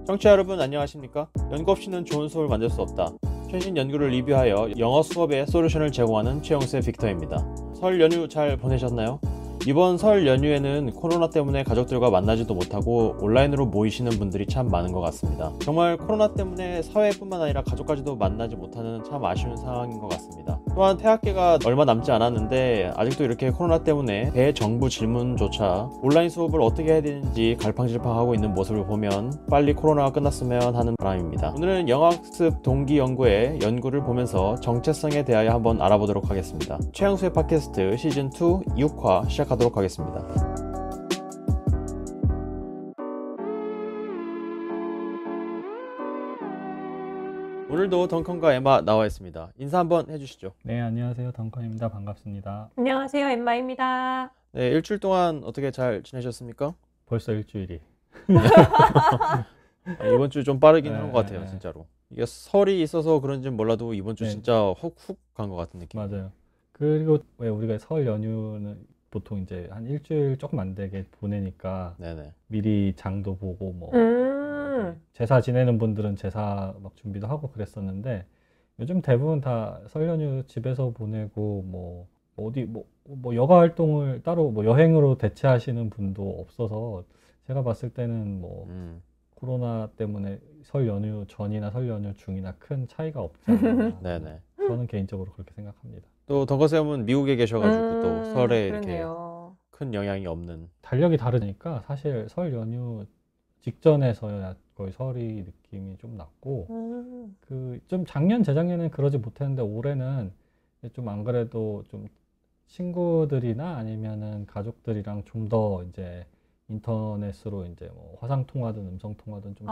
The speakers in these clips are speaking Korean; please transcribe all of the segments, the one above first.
청취자 여러분 안녕하십니까? 연구 없이는 좋은 수업을 만들 수 없다. 최신 연구를 리뷰하여 영어 수업에 솔루션을 제공하는 최영수의 빅터입니다. 설 연휴 잘 보내셨나요? 이번 설 연휴에는 코로나 때문에 가족들과 만나지도 못하고 온라인으로 모이시는 분들이 참 많은 것 같습니다. 정말 코로나 때문에 사회뿐만 아니라 가족까지도 만나지 못하는 참 아쉬운 상황인 것 같습니다. 또한 폐학기가 얼마 남지 않았는데 아직도 이렇게 코로나 때문에 대정부 질문조차 온라인 수업을 어떻게 해야 되는지 갈팡질팡하고 있는 모습을 보면 빨리 코로나가 끝났으면 하는 바람입니다. 오늘은 영어학습 동기 연구의 연구를 보면서 정체성에 대하여 한번 알아보도록 하겠습니다. 최영수의 팟캐스트 시즌2 6화 시작하도록 하겠습니다. 오늘도 덩컨과 에마 나와 있습니다. 인사 한번 해주시죠. 네, 안녕하세요. 덩컨입니다. 반갑습니다. 안녕하세요, 엠마입니다. 네, 일주일 동안 어떻게 잘 지내셨습니까? 벌써 일주일이. 이번 주 좀 빠르긴 한 것 네, 같아요, 네. 진짜로. 이게 설이 있어서 그런지는 몰라도 이번 주 네. 진짜 훅훅 간 것 같은 느낌. 맞아요. 그리고 왜 우리가 설 연휴는 보통 이제 한 일주일 조금 안 되게 보내니까 네네. 미리 장도 보고 뭐 제사 지내는 분들은 제사 막 준비도 하고 그랬었는데 요즘 대부분 다 설 연휴 집에서 보내고 뭐 어디 뭐 여가 활동을 따로 뭐 여행으로 대체하시는 분도 없어서 제가 봤을 때는 뭐 코로나 때문에 설 연휴 전이나 설 연휴 중이나 큰 차이가 없지 않나. 네네. 저는 개인적으로 그렇게 생각합니다. 또 덩컨쌤은 미국에 계셔가지고 또 설에 이렇게 그러네요. 큰 영향이 없는. 달력이 다르니까 사실 설 연휴 직전에서야 거의 설이 느낌이 좀 났고 그 좀 작년 재작년에는 그러지 못했는데 올해는 좀 안 그래도 좀 친구들이나 아니면은 가족들이랑 좀 더 이제 인터넷으로 이제 뭐 화상 통화든 음성 통화든 좀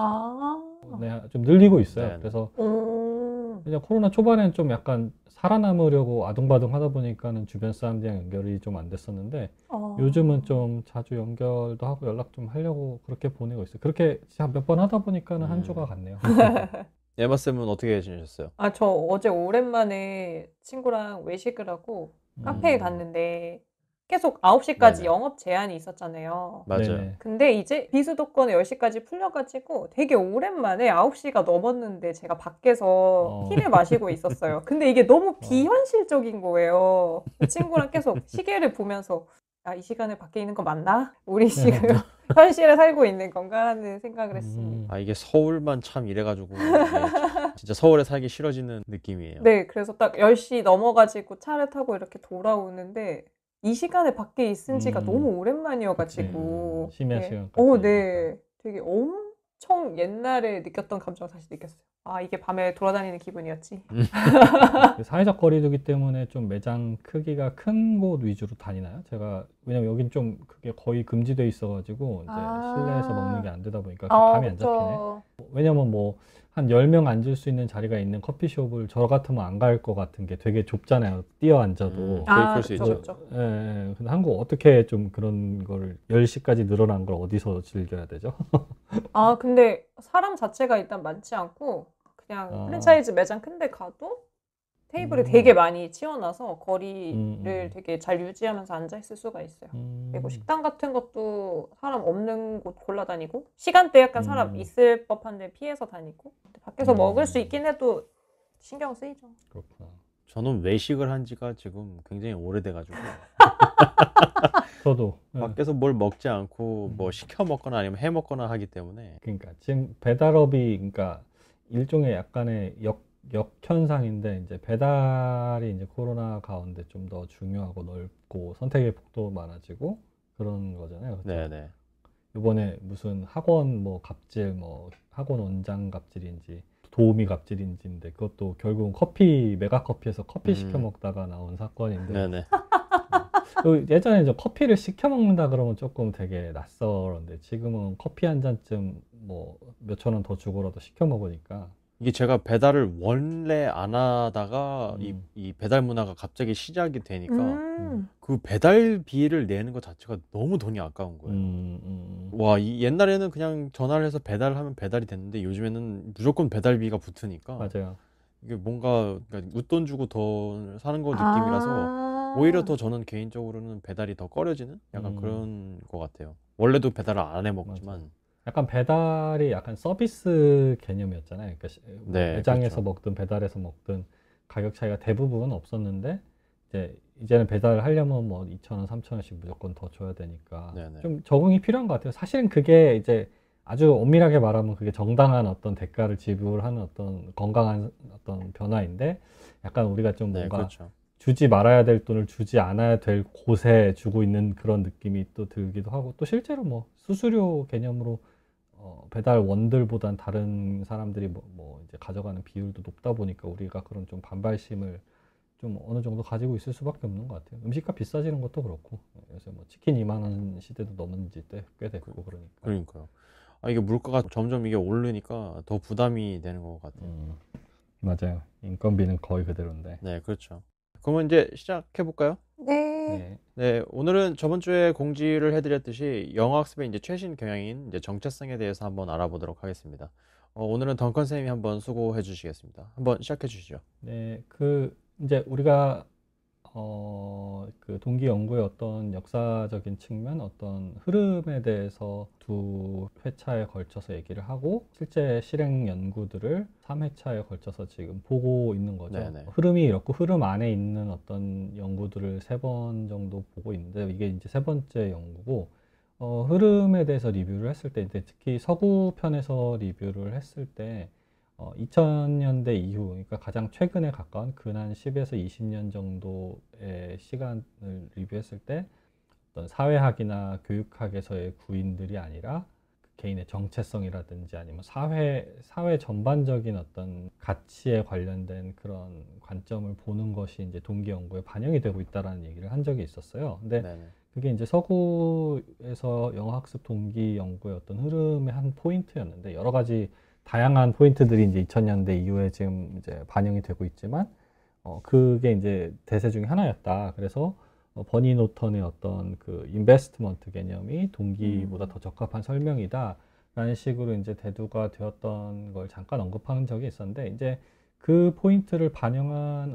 좀 늘리고 있어요. 네. 그래서 그냥 코로나 초반엔 좀 약간 살아남으려고 아둥바둥 하다 보니까는 주변 사람들이랑 연결이 좀 안 됐었는데 요즘은 좀 자주 연결도 하고 연락 좀 하려고 그렇게 보내고 있어요. 그렇게 몇 번 하다 보니까는 한 주가 갔네요. 에마쌤은 어떻게 지내셨어요? 저 어제 오랜만에 친구랑 외식을 하고 카페에 갔는데 계속 9시까지 네네. 영업 제한이 있었잖아요. 맞아요. 네네. 근데 이제 비수도권에 10시까지 풀려가지고 되게 오랜만에 9시가 넘었는데 제가 밖에서 티를 마시고 있었어요. 근데 이게 너무 비현실적인 거예요. 친구랑 계속 시계를 보면서 이 시간에 밖에 있는 거 맞나? 우리 지금 현실에 살고 있는 건가? 하는 생각을 했습니다. 이게 서울만 참 이래가지고 이게 진짜 서울에 살기 싫어지는 느낌이에요. 네, 그래서 딱 10시 넘어가지고 차를 타고 이렇게 돌아오는데 이 시간에 밖에 있은 지가 너무 오랜만이어가지고 심야 네. 시간까지. 네. 되게 엄청 옛날에 느꼈던 감정을 다시 느꼈어요. 이게 밤에 돌아다니는 기분이었지. 사회적 거리두기 때문에 좀 매장 크기가 큰 곳 위주로 다니나요? 제가 왜냐면 여긴 좀 그게 거의 금지돼 있어가지고 이제 실내에서 먹는 게 안 되다 보니까 감이 안 잡히네. 그쵸. 왜냐면 뭐 한 10명 앉을 수 있는 자리가 있는 커피숍을 저 같으면 안 갈 것 같은 게 되게 좁잖아요. 뛰어 앉아도. 그럴 수 있죠. 그쵸. 예, 예. 근데 한국 어떻게 좀 그런 거를 10시까지 늘어난 걸 어디서 즐겨야 되죠? 근데 사람 자체가 일단 많지 않고 그냥 프랜차이즈 매장 큰데 가도 테이블이 되게 많이 치워놔서 거리를 되게 잘 유지하면서 앉아있을 수가 있어요. 그리고 식당 같은 것도 사람 없는 곳 골라다니고 시간대 약간 사람 있을 법한데 피해서 다니고 밖에서 먹을 수 있긴 해도 신경 쓰이죠. 그렇구나. 저는 외식을 한 지가 지금 굉장히 오래돼가지고 저도. 밖에서 뭘 먹지 않고 뭐 시켜 먹거나 아니면 해 먹거나 하기 때문에. 그러니까 지금 배달업이 그러니까 일종의 약간의 역현상인데 이제 배달이 이제 코로나 가운데 좀 더 중요하고 넓고 선택의 폭도 많아지고 그런 거잖아요. 그렇죠? 네네. 이번에 무슨 학원 뭐 갑질 뭐 학원 원장 갑질인지 도우미 갑질인지인데 그것도 결국은 메가 커피에서 커피 시켜 먹다가 나온 사건인데 네네. 예전에 저 커피를 시켜 먹는다 그러면 조금 되게 낯설었는데 지금은 커피 한 잔쯤 뭐 몇천 원 더 주고라도 시켜 먹으니까 이게 제가 배달을 원래 안 하다가 이 배달 문화가 갑자기 시작이 되니까 그 배달비를 내는 것 자체가 너무 돈이 아까운 거예요. 옛날에는 그냥 전화를 해서 배달을 하면 배달이 됐는데 요즘에는 무조건 배달비가 붙으니까 맞아요. 이게 뭔가 그러니까 웃돈 주고 더 사는 거 느낌이라서 오히려 더 저는 개인적으로는 배달이 더 꺼려지는 약간 그런 것 같아요. 원래도 배달을 안 해 먹지만. 약간 배달이 약간 서비스 개념이었잖아요. 그러니까 네, 매장에서 그렇죠. 먹든 배달해서 먹든 가격 차이가 대부분은 없었는데 이제는 배달을 하려면 뭐 2,000원, 3,000원씩 무조건 더 줘야 되니까 네네. 좀 적응이 필요한 것 같아요. 사실은 그게 이제 아주 엄밀하게 말하면 그게 정당한 어떤 대가를 지불하는 어떤 건강한 어떤 변화인데 약간 우리가 좀 네, 뭔가 그렇죠. 주지 말아야 될 돈을 주지 않아야 될 곳에 주고 있는 그런 느낌이 또 들기도 하고 또 실제로 뭐 수수료 개념으로 배달원들보단 다른 사람들이 뭐 이제 가져가는 비율도 높다 보니까 우리가 그런 좀 반발심을 좀 어느 정도 가지고 있을 수밖에 없는 것 같아요. 음식값 비싸지는 것도 그렇고 요새 뭐 치킨 2만 원 시대도 넘은 지 꽤 됐고 그러니까. 그러니까요. 이게 물가가 점점 이게 오르니까 더 부담이 되는 것 같아요. 맞아요. 인건비는 거의 그대로인데. 네, 그렇죠. 그러면 이제 시작해 볼까요? 네. 네, 오늘은 저번 주에 공지를 해드렸듯이 영어 학습의 이제 최신 경향인 이제 정체성에 대해서 한번 알아보도록 하겠습니다. 오늘은 덩컨 쌤이 한번 수고해 주시겠습니다. 한번 시작해 주시죠. 네, 이제 우리가 그 동기 연구의 어떤 역사적인 측면, 어떤 흐름에 대해서 두 회차에 걸쳐서 얘기를 하고 실제 실행 연구들을 3회차에 걸쳐서 지금 보고 있는 거죠. 네네. 흐름이 이렇고 흐름 안에 있는 어떤 연구들을 3번 정도 보고 있는데 이게 이제 3번째 연구고 흐름에 대해서 리뷰를 했을 때 이제 특히 서구 편에서 리뷰를 했을 때 2000년대 이후, 그러니까 가장 최근에 가까운 근한 10에서 20년 정도의 시간을 리뷰했을 때 어떤 사회학이나 교육학에서의 구인들이 아니라 그 개인의 정체성이라든지 아니면 사회 전반적인 어떤 가치에 관련된 그런 관점을 보는 것이 이제 동기 연구에 반영이 되고 있다라는 얘기를 한 적이 있었어요. 근데 네네. 그게 이제 서구에서 영어 학습 동기 연구의 어떤 흐름의 한 포인트였는데 여러 가지 다양한 포인트들이 이제 2000년대 이후에 지금 이제 반영이 되고 있지만, 그게 이제 대세 중에 하나였다. 그래서 버니 노턴의 어떤 그 인베스트먼트 개념이 동기보다 더 적합한 설명이다. 라는 식으로 이제 대두가 되었던 걸 잠깐 언급한 적이 있었는데, 이제 그 포인트를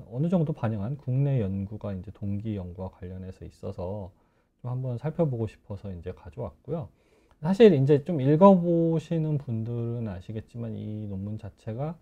어느 정도 반영한 국내 연구가 이제 동기 연구와 관련해서 있어서 좀 한번 살펴보고 싶어서 이제 가져왔고요. 사실 이제 좀 읽어보시는 분들은 아시겠지만 이 논문 자체가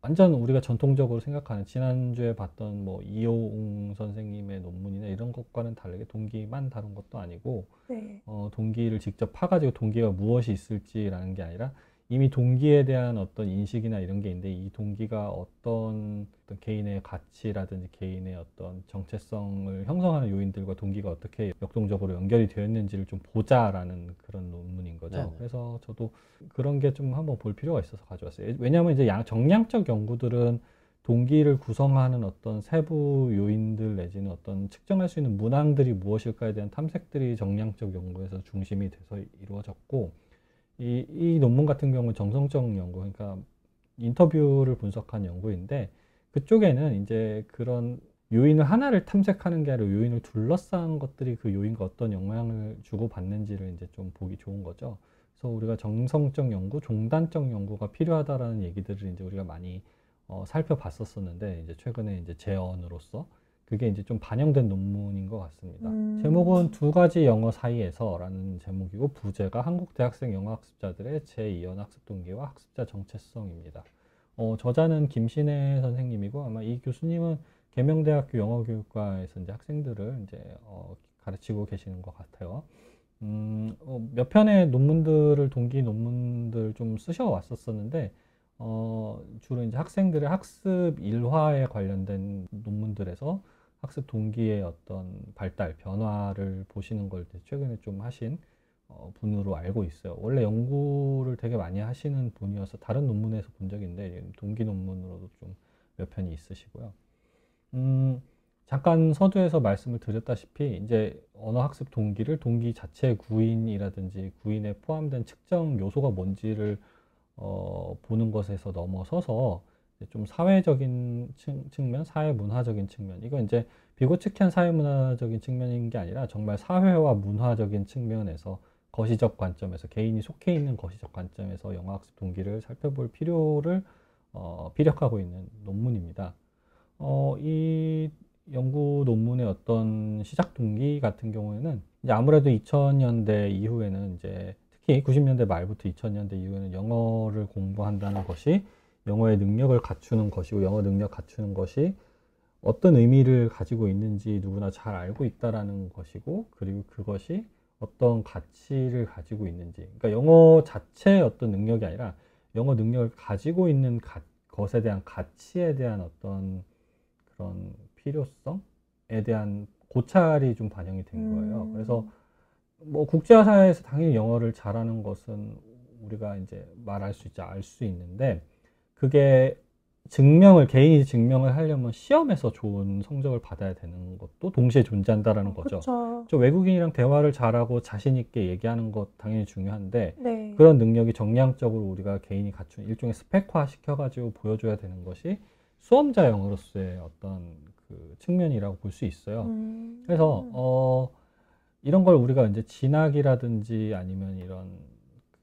완전 우리가 전통적으로 생각하는 지난주에 봤던 뭐 이호웅 선생님의 논문이나 이런 것과는 다르게 동기만 다룬 것도 아니고 네. 동기를 직접 파가지고 동기가 무엇이 있을지라는 게 아니라 이미 동기에 대한 어떤 인식이나 이런 게 있는데 이 동기가 어떤 개인의 가치라든지 개인의 어떤 정체성을 형성하는 요인들과 동기가 어떻게 역동적으로 연결이 되어 있는지를 좀 보자라는 그런 논문인 거죠. 네네. 그래서 저도 그런 게 좀 한번 볼 필요가 있어서 가져왔어요. 왜냐하면 이제 정량적 연구들은 동기를 구성하는 어떤 세부 요인들 내지는 어떤 측정할 수 있는 문항들이 무엇일까에 대한 탐색들이 정량적 연구에서 중심이 돼서 이루어졌고 이 논문 같은 경우는 정성적 연구, 그러니까 인터뷰를 분석한 연구인데 그쪽에는 이제 그런 요인을 하나를 탐색하는 게 아니라 요인을 둘러싼 것들이 그 요인과 어떤 영향을 주고받는지를 이제 좀 보기 좋은 거죠. 그래서 우리가 정성적 연구, 종단적 연구가 필요하다라는 얘기들을 이제 우리가 많이 살펴봤었었는데 이제 최근에 이제 재언으로서 그게 이제 좀 반영된 논문인 것 같습니다. 제목은 두 가지 영어 사이에서라는 제목이고 부제가 한국 대학생 영어 학습자들의 제2연 학습 동기와 학습자 정체성입니다. 저자는 김신혜 선생님이고 아마 이 교수님은 계명대학교 영어교육과에서 이제 학생들을 이제 가르치고 계시는 것 같아요. 몇 편의 논문들을 동기 논문들 좀 쓰셔왔었었는데 주로 이제 학생들의 학습 일화에 관련된 논문들에서 학습 동기의 어떤 발달, 변화를 보시는 걸 최근에 좀 하신 분으로 알고 있어요. 원래 연구를 되게 많이 하시는 분이어서 다른 논문에서 본 적이 있는데 동기 논문으로도 좀 몇 편이 있으시고요. 잠깐 서두에서 말씀을 드렸다시피 이제 언어학습 동기를 동기 자체 구인이라든지 구인에 포함된 측정 요소가 뭔지를 보는 것에서 넘어서서 좀 사회적인 측면, 사회문화적인 측면, 이거 이제 비고측한 사회문화적인 측면인 게 아니라 정말 사회와 문화적인 측면에서 거시적 관점에서 개인이 속해 있는 거시적 관점에서 영어학습 동기를 살펴볼 필요를 피력하고 있는 논문입니다. 이 연구 논문의 어떤 시작 동기 같은 경우에는 이제 아무래도 2000년대 이후에는 이제 특히 90년대 말부터 2000년대 이후에는 영어를 공부한다는 것이 영어의 능력을 갖추는 것이고 영어 능력 갖추는 것이 어떤 의미를 가지고 있는지 누구나 잘 알고 있다라는 것이고 그리고 그것이 어떤 가치를 가지고 있는지 그러니까 영어 자체의 어떤 능력이 아니라 영어 능력을 가지고 있는 것에 대한 가치에 대한 어떤 그런 필요성에 대한 고찰이 좀 반영이 된 거예요. 그래서 뭐 국제화 사회에서 당연히 영어를 잘하는 것은 우리가 이제 말할 수 있지 알 수 있는데 그게 개인이 증명을 하려면 시험에서 좋은 성적을 받아야 되는 것도 동시에 존재한다라는 거죠. 그쵸. 저 외국인이랑 대화를 잘하고 자신 있게 얘기하는 것 당연히 중요한데 네. 그런 능력이 정량적으로 우리가 개인이 갖춘 일종의 스펙화 시켜가지고 보여줘야 되는 것이 수험자 영어로서의 어떤 그 측면이라고 볼 수 있어요. 그래서 이런 걸 우리가 이제 진학이라든지 아니면 이런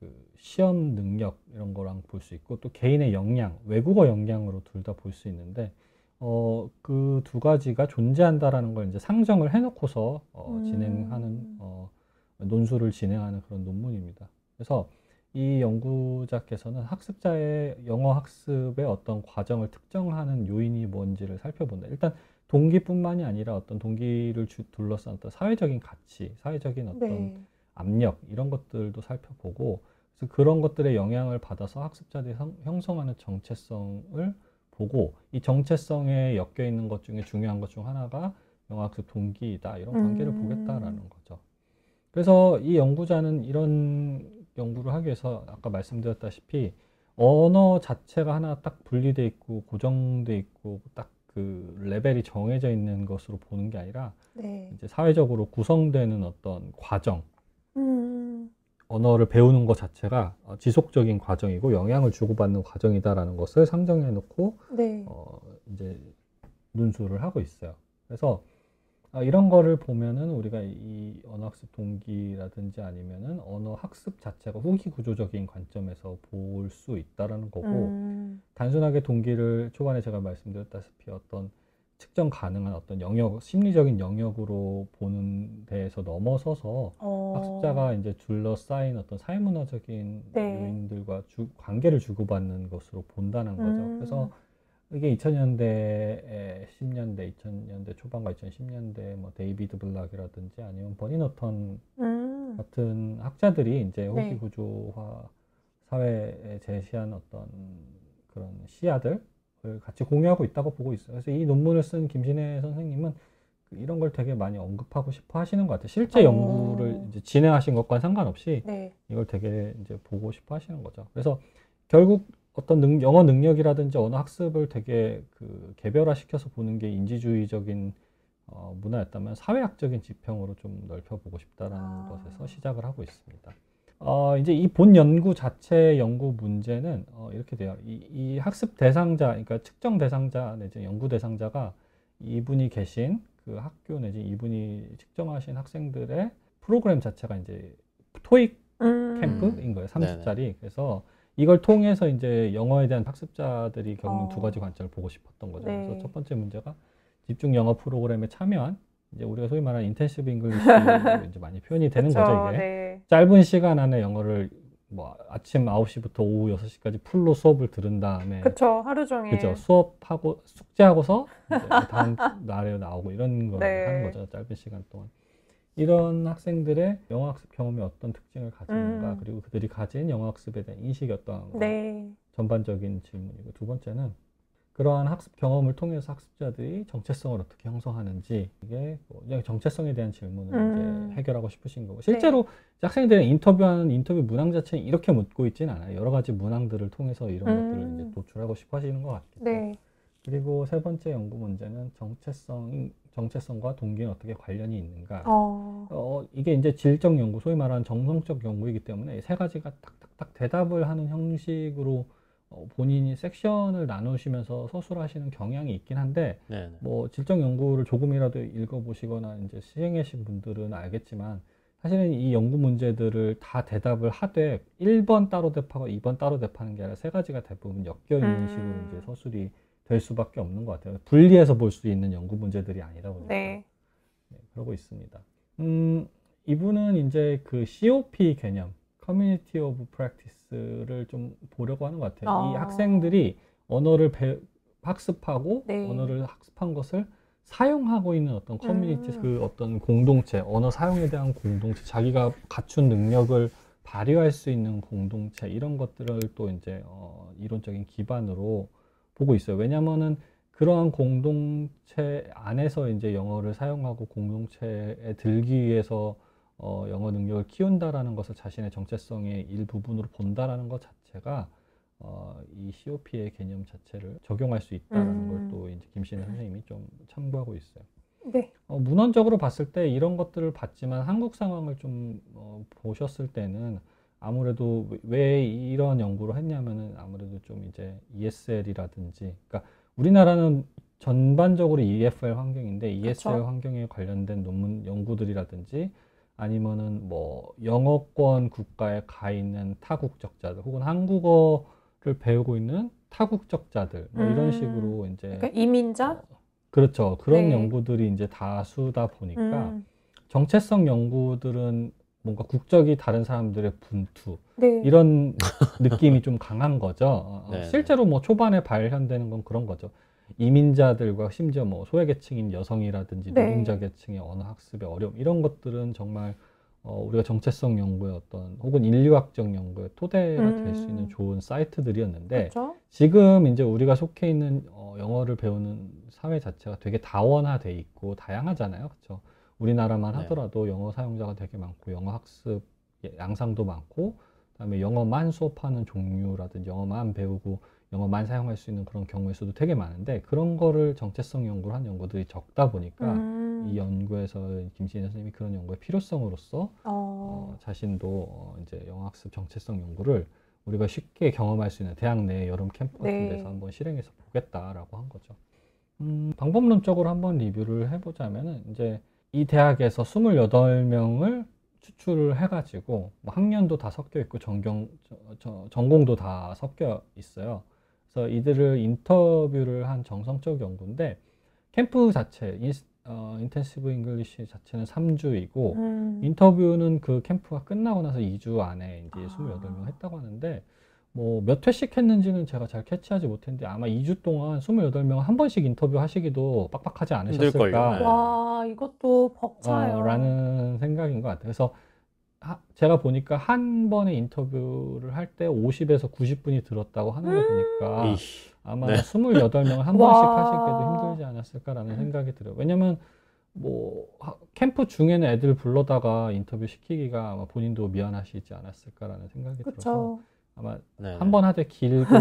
그 시험 능력 이런 거랑 볼 수 있고 또 개인의 역량, 외국어 역량으로 둘 다 볼 수 있는데 그 두 가지가 존재한다라는 걸 이제 상정을 해놓고서 진행하는 논술을 진행하는 그런 논문입니다. 그래서 이 연구자께서는 학습자의 영어 학습의 어떤 과정을 특정하는 요인이 뭔지를 살펴본다. 일단 동기뿐만이 아니라 어떤 동기를 둘러싼 어떤 사회적인 가치, 사회적인 어떤 네. 압력 이런 것들도 살펴보고 그래서 그런 것들의 영향을 받아서 학습자들이 형성하는 정체성을 보고 이 정체성에 엮여 있는 것 중에 중요한 것 중 하나가 영어학습 동기이다 이런 관계를 보겠다라는 거죠. 그래서 이 연구자는 이런 연구를 하기 위해서 아까 말씀드렸다시피 언어 자체가 하나 딱 분리돼 있고 고정돼 있고 딱 그 레벨이 정해져 있는 것으로 보는 게 아니라 네. 이제 사회적으로 구성되는 어떤 과정, 언어를 배우는 것 자체가 지속적인 과정이고 영향을 주고받는 과정이다라는 것을 상정해 놓고 네. 이제 논술을 하고 있어요. 그래서 이런 거를 보면은 우리가 이 언어학습 동기라든지 아니면은 언어 학습 자체가 후기 구조적인 관점에서 볼 수 있다라는 거고 단순하게 동기를 초반에 제가 말씀드렸다시피 어떤 측정 가능한 어떤 영역, 심리적인 영역으로 보는 데에서 넘어서서 학습자가 이제 둘러싸인 어떤 사회문화적인 네. 요인들과 관계를 주고받는 것으로 본다는 거죠. 그래서 이게 2000년대, 10년대, 2000년대 초반과 2010년대 뭐 데이비드 블락이라든지 아니면 버니 너턴 같은 학자들이 이제 네. 후기 구조화 사회에 제시한 어떤 그런 시야들을 같이 공유하고 있다고 보고 있어요. 그래서 이 논문을 쓴 김신혜 선생님은 이런 걸 되게 많이 언급하고 싶어 하시는 것 같아요. 실제 연구를 이제 진행하신 것과 상관없이 네. 이걸 되게 이제 보고 싶어 하시는 거죠. 그래서 결국 어떤 영어 능력이라든지 언어 학습을 되게 그 개별화시켜서 보는 게 인지주의적인 문화였다면 사회학적인 지평으로 좀 넓혀보고 싶다라는 것에서 시작을 하고 있습니다. 이제 이 본 연구 자체의 연구 문제는 이렇게 돼요. 이 학습 대상자, 그러니까 측정 대상자 내지 연구 대상자가 이분이 계신 그 학교 내지 이분이 측정하신 학생들의 프로그램 자체가 이제 토익 캠프인 거예요. 30짜리. 그래서 이걸 통해서 이제 영어에 대한 학습자들이 겪는 두 가지 관점을 보고 싶었던 거죠. 네. 그래서 첫 번째 문제가 집중 영어 프로그램에 참여한 이제 우리가 소위 말하는 인텐시브 잉글리시로 이제 많이 표현이 되는 그쵸, 거죠, 이게. 네. 짧은 시간 안에 영어를 뭐 아침 9시부터 오후 6시까지 풀로 수업을 들은 다음에 그쵸, 하루 종일. 그죠. 수업하고 숙제하고서 이제 다음 날에 나오고 이런 걸 네. 하는 거죠. 짧은 시간 동안. 이런 학생들의 영어 학습 경험이 어떤 특징을 가지는가 그리고 그들이 가진 영어 학습에 대한 인식이 어떠한가 네. 전반적인 질문이고 두 번째는 그러한 학습 경험을 통해서 학습자들이 정체성을 어떻게 형성하는지 이게 그냥 정체성에 대한 질문을 이제 해결하고 싶으신 거고 실제로 학생들이 인터뷰하는 인터뷰 문항 자체는 이렇게 묻고 있지는 않아요. 여러 가지 문항들을 통해서 이런 것들을 이제 도출하고 싶어 하시는 것 같겠죠. 네. 그리고 세 번째 연구 문제는 정체성과 동기는 어떻게 관련이 있는가. 이게 이제 질적 연구, 소위 말하는 정성적 연구이기 때문에 세 가지가 딱딱딱 대답을 하는 형식으로 본인이 섹션을 나누시면서 서술하시는 경향이 있긴 한데, 네네. 뭐 질적 연구를 조금이라도 읽어보시거나 이제 시행하신 분들은 알겠지만, 사실은 이 연구 문제들을 다 대답을 하되 1번 따로 대답하고 2번 따로 대답하는 게 아니라 세 가지가 대부분 엮여 있는 식으로 이제 서술이 될 수밖에 없는 것 같아요. 분리해서 볼 수 있는 연구 문제들이 아니다 보니까. 네. 네, 그러고 있습니다. 이분은 이제 그 COP 개념, 커뮤니티 오브 프랙티스를 좀 보려고 하는 것 같아요. 이 학생들이 언어를 학습하고 네. 언어를 학습한 것을 사용하고 있는 어떤 커뮤니티, 그 어떤 공동체, 언어 사용에 대한 공동체, 자기가 갖춘 능력을 발휘할 수 있는 공동체, 이런 것들을 또 이제 이론적인 기반으로 보고 있어요. 왜냐면은 그러한 공동체 안에서 이제 영어를 사용하고 공동체에 들기 위해서 영어 능력을 키운다라는 것을 자신의 정체성의 일부분으로 본다라는 것 자체가 이 COP의 개념 자체를 적용할 수 있다는 걸 또 이제 김신혜 선생님이 좀 참고하고 있어요. 네. 문헌적으로 봤을 때 이런 것들을 봤지만 한국 상황을 좀 보셨을 때는 아무래도 왜 이런 연구를 했냐면은 아무래도 좀 이제 ESL이라든지, 그러니까 우리나라는 전반적으로 EFL 환경인데 ESL 그쵸. 환경에 관련된 논문 연구들이라든지 아니면은 뭐 영어권 국가에 가 있는 타국적자들 혹은 한국어를 배우고 있는 타국적자들 뭐 이런 식으로 이제 그러니까 이민자? 그렇죠. 그런 네. 연구들이 이제 다수다 보니까 정체성 연구들은 뭔가 국적이 다른 사람들의 분투 네. 이런 느낌이 좀 강한 거죠. 네. 실제로 뭐 초반에 발현되는 건 그런 거죠. 이민자들과 심지어 뭐 소외계층인 여성이라든지 네. 노동자 계층의 언어 학습의 어려움 이런 것들은 정말 우리가 정체성 연구의 어떤 혹은 인류학적 연구의 토대가 될 수 있는 좋은 사이트들이었는데 그쵸? 지금 이제 우리가 속해 있는 영어를 배우는 사회 자체가 되게 다원화돼 있고 다양하잖아요. 그렇죠? 우리나라만 네. 하더라도 영어 사용자가 되게 많고 영어 학습 양상도 많고 그다음에 영어만 수업하는 종류라든지 영어만 배우고 영어만 사용할 수 있는 그런 경우의 수도 되게 많은데 그런 거를 정체성 연구를 한 연구들이 적다 보니까 이 연구에서 김신혜 선생님이 그런 연구의 필요성으로서 자신도 이제 영어학습 정체성 연구를 우리가 쉽게 경험할 수 있는 대학 내 여름 캠프 같은 네. 데서 한번 실행해서 보겠다라고 한 거죠. 방법론적으로 한번 리뷰를 해보자면은 이제 이 대학에서 28명을 추출을 해가지고 뭐 학년도 다 섞여 있고 전공도 다 섞여 있어요. 그래서 이들을 인터뷰를 한 정성적 연구인데 캠프 자체 인텐시브 잉글리시 자체는 3주이고 인터뷰는 그 캠프가 끝나고 나서 2주 안에 이제 28명 했다고 하는데 뭐 몇 회씩 했는지는 제가 잘 캐치하지 못했는데 아마 2주 동안 28명 한 번씩 인터뷰 하시기도 빡빡하지 않으셨을까 네. 와, 이것도 벅차요. 라는 생각인 것 같아요. 그래서 제가 보니까 한 번의 인터뷰를 할 때 50에서 90분이 들었다고 하는 거 보니까 아마 네. 28명을 한 번씩 하시기도 힘들지 않았을까라는 생각이 들어요. 왜냐면 뭐 캠프 중에는 애들 불러다가 인터뷰 시키기가 아마 본인도 미안하시지 않았을까라는 생각이 들어서 그쵸. 아마 네. 한 번 하되 길고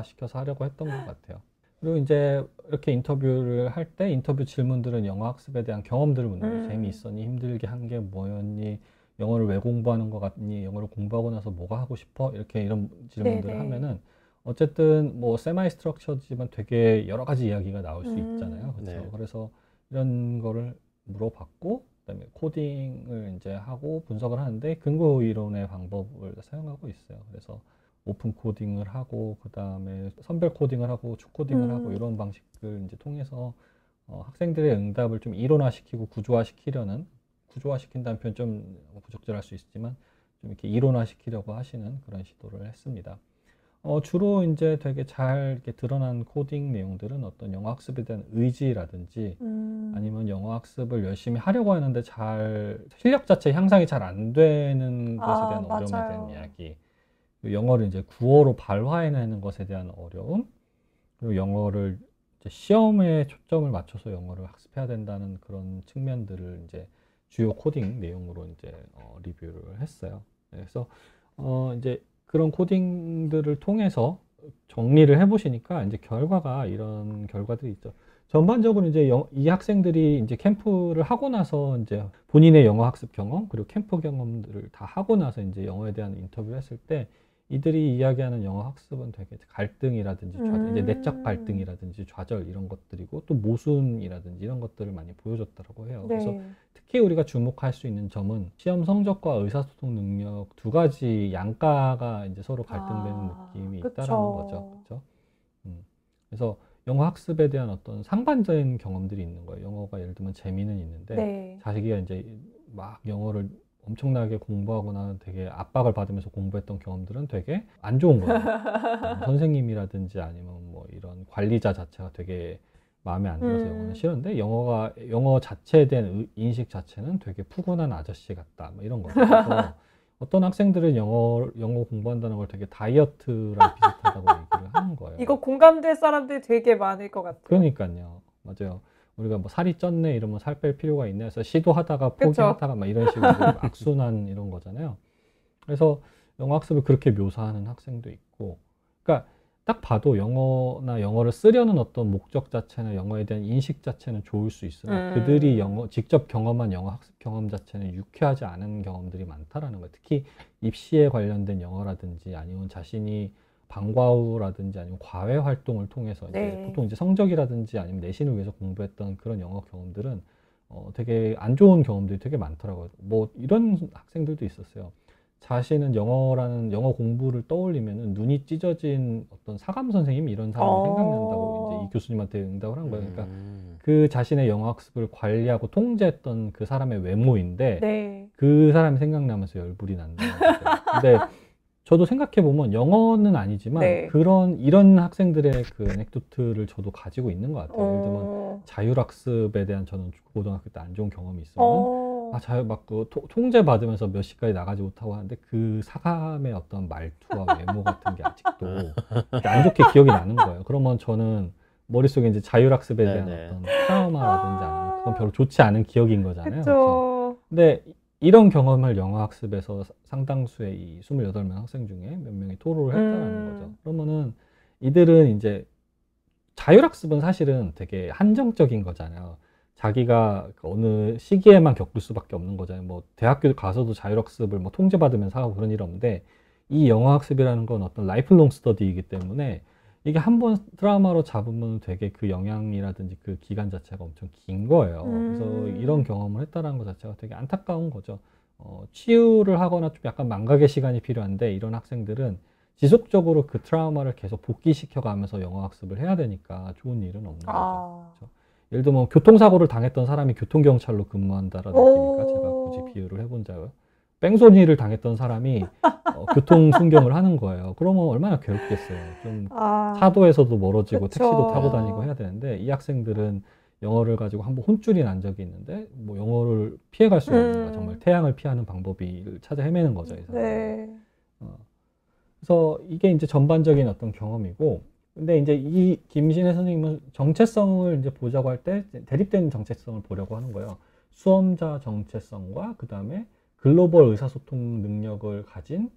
시켜서 하려고 했던 것 같아요. 그리고 이제 이렇게 인터뷰를 할 때 인터뷰 질문들은 영어 학습에 대한 경험들을 묻는 거예요. 재미있었니? 힘들게 한 게 뭐였니? 영어를 왜 공부하는 것 같니? 영어를 공부하고 나서 뭐가 하고 싶어? 이런 질문들을 네네. 하면은 어쨌든 뭐 세마이 스트럭처지만 되게 여러 가지 이야기가 나올 수 있잖아요. 그렇죠? 네. 그래서 이런 거를 물어봤고 그다음에 코딩을 이제 하고 분석을 하는데 근거 이론의 방법을 사용하고 있어요. 그래서 오픈 코딩을 하고 그다음에 선별 코딩을 하고 주 코딩을 하고 이런 방식을 이제 통해서 학생들의 응답을 좀 이론화시키고 구조화시킨다는 표현 좀 부적절할 수 있지만 좀 이렇게 이론화시키려고 하시는 그런 시도를 했습니다. 주로 이제 되게 잘 이렇게 드러난 코딩 내용들은 어떤 영어 학습에 대한 의지라든지 아니면 영어 학습을 열심히 하려고 하는데 실력 자체 향상이 잘 안 되는 것에 대한 어려움에 대한 이야기. 영어를 이제 구어로 발화해내는 것에 대한 어려움. 그리고 영어를 이제 시험에 초점을 맞춰서 영어를 학습해야 된다는 그런 측면들을 이제 주요 코딩 내용으로 이제 리뷰를 했어요. 그래서 이제 그런 코딩들을 통해서 정리를 해보시니까 이제 결과가 이런 결과들이 있죠. 전반적으로 이제 이 학생들이 이제 캠프를 하고 나서 이제 본인의 영어 학습 경험 그리고 캠프 경험들을 다 하고 나서 이제 영어에 대한 인터뷰를 했을 때 이들이 이야기하는 영어 학습은 되게 갈등이라든지 이제 내적 갈등이라든지 좌절 이런 것들이고 또 모순이라든지 이런 것들을 많이 보여줬다고 해요. 네. 그래서 특히 우리가 주목할 수 있는 점은 시험 성적과 의사소통 능력 두 가지 양가가 이제 서로 갈등되는 느낌이 그쵸. 있다라는 거죠. 그렇죠? 그래서 영어 학습에 대한 어떤 상반된 경험들이 있는 거예요. 영어가 예를 들면 재미는 있는데 네. 자기가 이제 막 영어를 엄청나게 공부하거나 되게 압박을 받으면서 공부했던 경험들은 되게 안 좋은 거예요. 선생님이라든지 아니면 뭐 이런 관리자 자체가 되게 마음에 안 들어서 영어는 싫은데 영어 자체에 대한 인식 자체는 되게 푸근한 아저씨 같다 뭐 이런 거죠. 그래서 어떤 학생들은 영어 공부한다는 걸 되게 다이어트랑 비슷하다고 얘기를 하는 거예요. 이거 공감될 사람들이 되게 많을 것 같아요. 그러니까요. 맞아요. 우리가 뭐 살이 쪘네 이러면 살 뺄 필요가 있나 해서 시도하다가 포기하다가 막 이런 식으로 악순환 이런 거잖아요. 그래서 영어 학습을 그렇게 묘사하는 학생도 있고, 그러니까 딱 봐도 영어를 쓰려는 어떤 목적 자체나 영어에 대한 인식 자체는 좋을 수 있어요. 그들이 직접 경험한 영어 학습 경험 자체는 유쾌하지 않은 경험들이 많다라는 거예요. 특히 입시에 관련된 영어라든지 아니면 자신이 방과 후라든지 아니면 과외 활동을 통해서 이제 보통 이제 성적이라든지 아니면 내신을 위해서 공부했던 그런 영어 경험들은 되게 안 좋은 경험들이 되게 많더라고요. 뭐 이런 학생들도 있었어요. 자신은 영어 공부를 떠올리면은 눈이 찢어진 어떤 사감 선생님 이런 사람이 생각난다고 이제 이 교수님한테 응답을 한 거예요. 그러니까 그 자신의 영어 학습을 관리하고 통제했던 그 사람의 외모인데 그 사람이 생각나면서 열불이 난다. 근데 저도 생각해보면 영어는 아니지만 이런 학생들의 그 에넥도트를 저도 가지고 있는 것 같아요. 예를 들면 자율학습에 대한 저는 고등학교 때 안 좋은 경험이 있었는데 통제 받으면서 몇 시까지 나가지 못하고 하는데 그 사감의 어떤 말투와 외모 같은 게 아직도 안 좋게 기억이 나는 거예요. 그러면 저는 머릿속에 이제 자율학습에 대한 어떤 트라우마라든지 아니면 그건 별로 좋지 않은 기억인 거잖아요. 그래서 근데 이런 경험을 영어 학습에서 상당수의 이 28명 학생 중에 몇 명이 토로를 했다는 거죠. 그러면은 이들은 이제 자율학습은 사실은 되게 한정적인 거잖아요. 자기가 어느 시기에만 겪을 수밖에 없는 거잖아요. 뭐 대학교 가서도 자율학습을 뭐 통제받으면서 하고 그런 일 없는데 이 영어 학습이라는 건 어떤 라이프롱 스터디이기 때문에 이게 한번 트라우마로 잡으면 되게 그 영향이라든지 그 기간 자체가 엄청 긴 거예요. 그래서 이런 경험을 했다는 것 자체가 되게 안타까운 거죠. 치유를 하거나 좀 약간 망각의 시간이 필요한데 이런 학생들은 지속적으로 그 트라우마를 계속 복기시켜 가면서 영어 학습을 해야 되니까 좋은 일은 없는 거죠. 그렇죠? 예를 들면 교통사고를 당했던 사람이 교통경찰로 근무한다라는 얘기니까 제가 굳이 비유를 해본 자고요. 뺑소니를 당했던 사람이 교통 순경을 하는 거예요. 그러면 얼마나 괴롭겠어요. 좀 차도에서도 멀어지고 택시도 타고 다니고 해야 되는데 이 학생들은 영어를 가지고 한번 혼쭐이 난 적이 있는데 뭐 영어를 피해갈 수가 없는 거야. 정말 태양을 피하는 방법을 찾아 헤매는 거죠. 이 사람은. 그래서 이게 이제 전반적인 어떤 경험이고, 근데 이제 이 김신혜 선생님은 정체성을 이제 보자고 할 때 대립되는 정체성을 보려고 하는 거예요. 수험자 정체성과 그 다음에 글로벌 의사소통 능력을 가진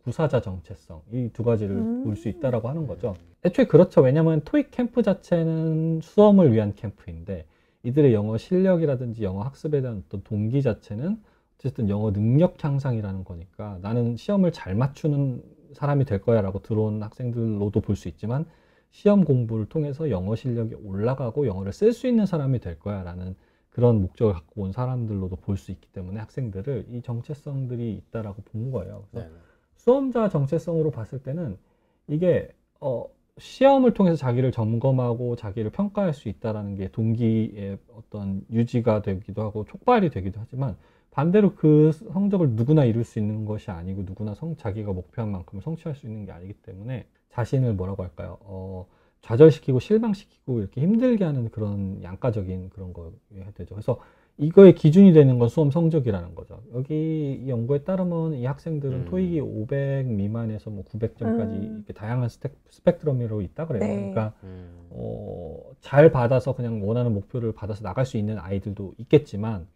구사자 정체성, 이 두 가지를 볼 수 있다라고 하는 거죠. 애초에 그렇죠. 왜냐하면 토익 캠프 자체는 수험을 위한 캠프인데 이들의 영어 실력이라든지 영어 학습에 대한 어떤 동기 자체는 어쨌든 영어 능력 향상이라는 거니까 나는 시험을 잘 맞추는 사람이 될 거야 라고 들어온 학생들로도 볼 수 있지만 시험 공부를 통해서 영어 실력이 올라가고 영어를 쓸 수 있는 사람이 될 거야 라는 그런 목적을 갖고 온 사람들로도 볼 수 있기 때문에 학생들을 이 정체성들이 있다라고 본 거예요. 그래서 수험자 정체성으로 봤을 때는 이게 시험을 통해서 자기를 점검하고 자기를 평가할 수 있다라는 게 동기의 어떤 유지가 되기도 하고 촉발이 되기도 하지만 반대로 그 성적을 누구나 이룰 수 있는 것이 아니고 누구나 자기가 목표한 만큼을 성취할 수 있는 게 아니기 때문에 자신을 뭐라고 할까요? 좌절시키고 실망시키고 이렇게 힘들게 하는 그런 양가적인 그런 거 해야 되죠. 그래서 이거의 기준이 되는 건 수험 성적이라는 거죠. 여기 이 연구에 따르면 이 학생들은 토익이 500 미만에서 뭐 900점까지 이렇게 다양한 스펙트럼으로 있다 그래요. 그러니까 잘 받아서 그냥 원하는 목표를 받아서 나갈 수 있는 아이들도 있겠지만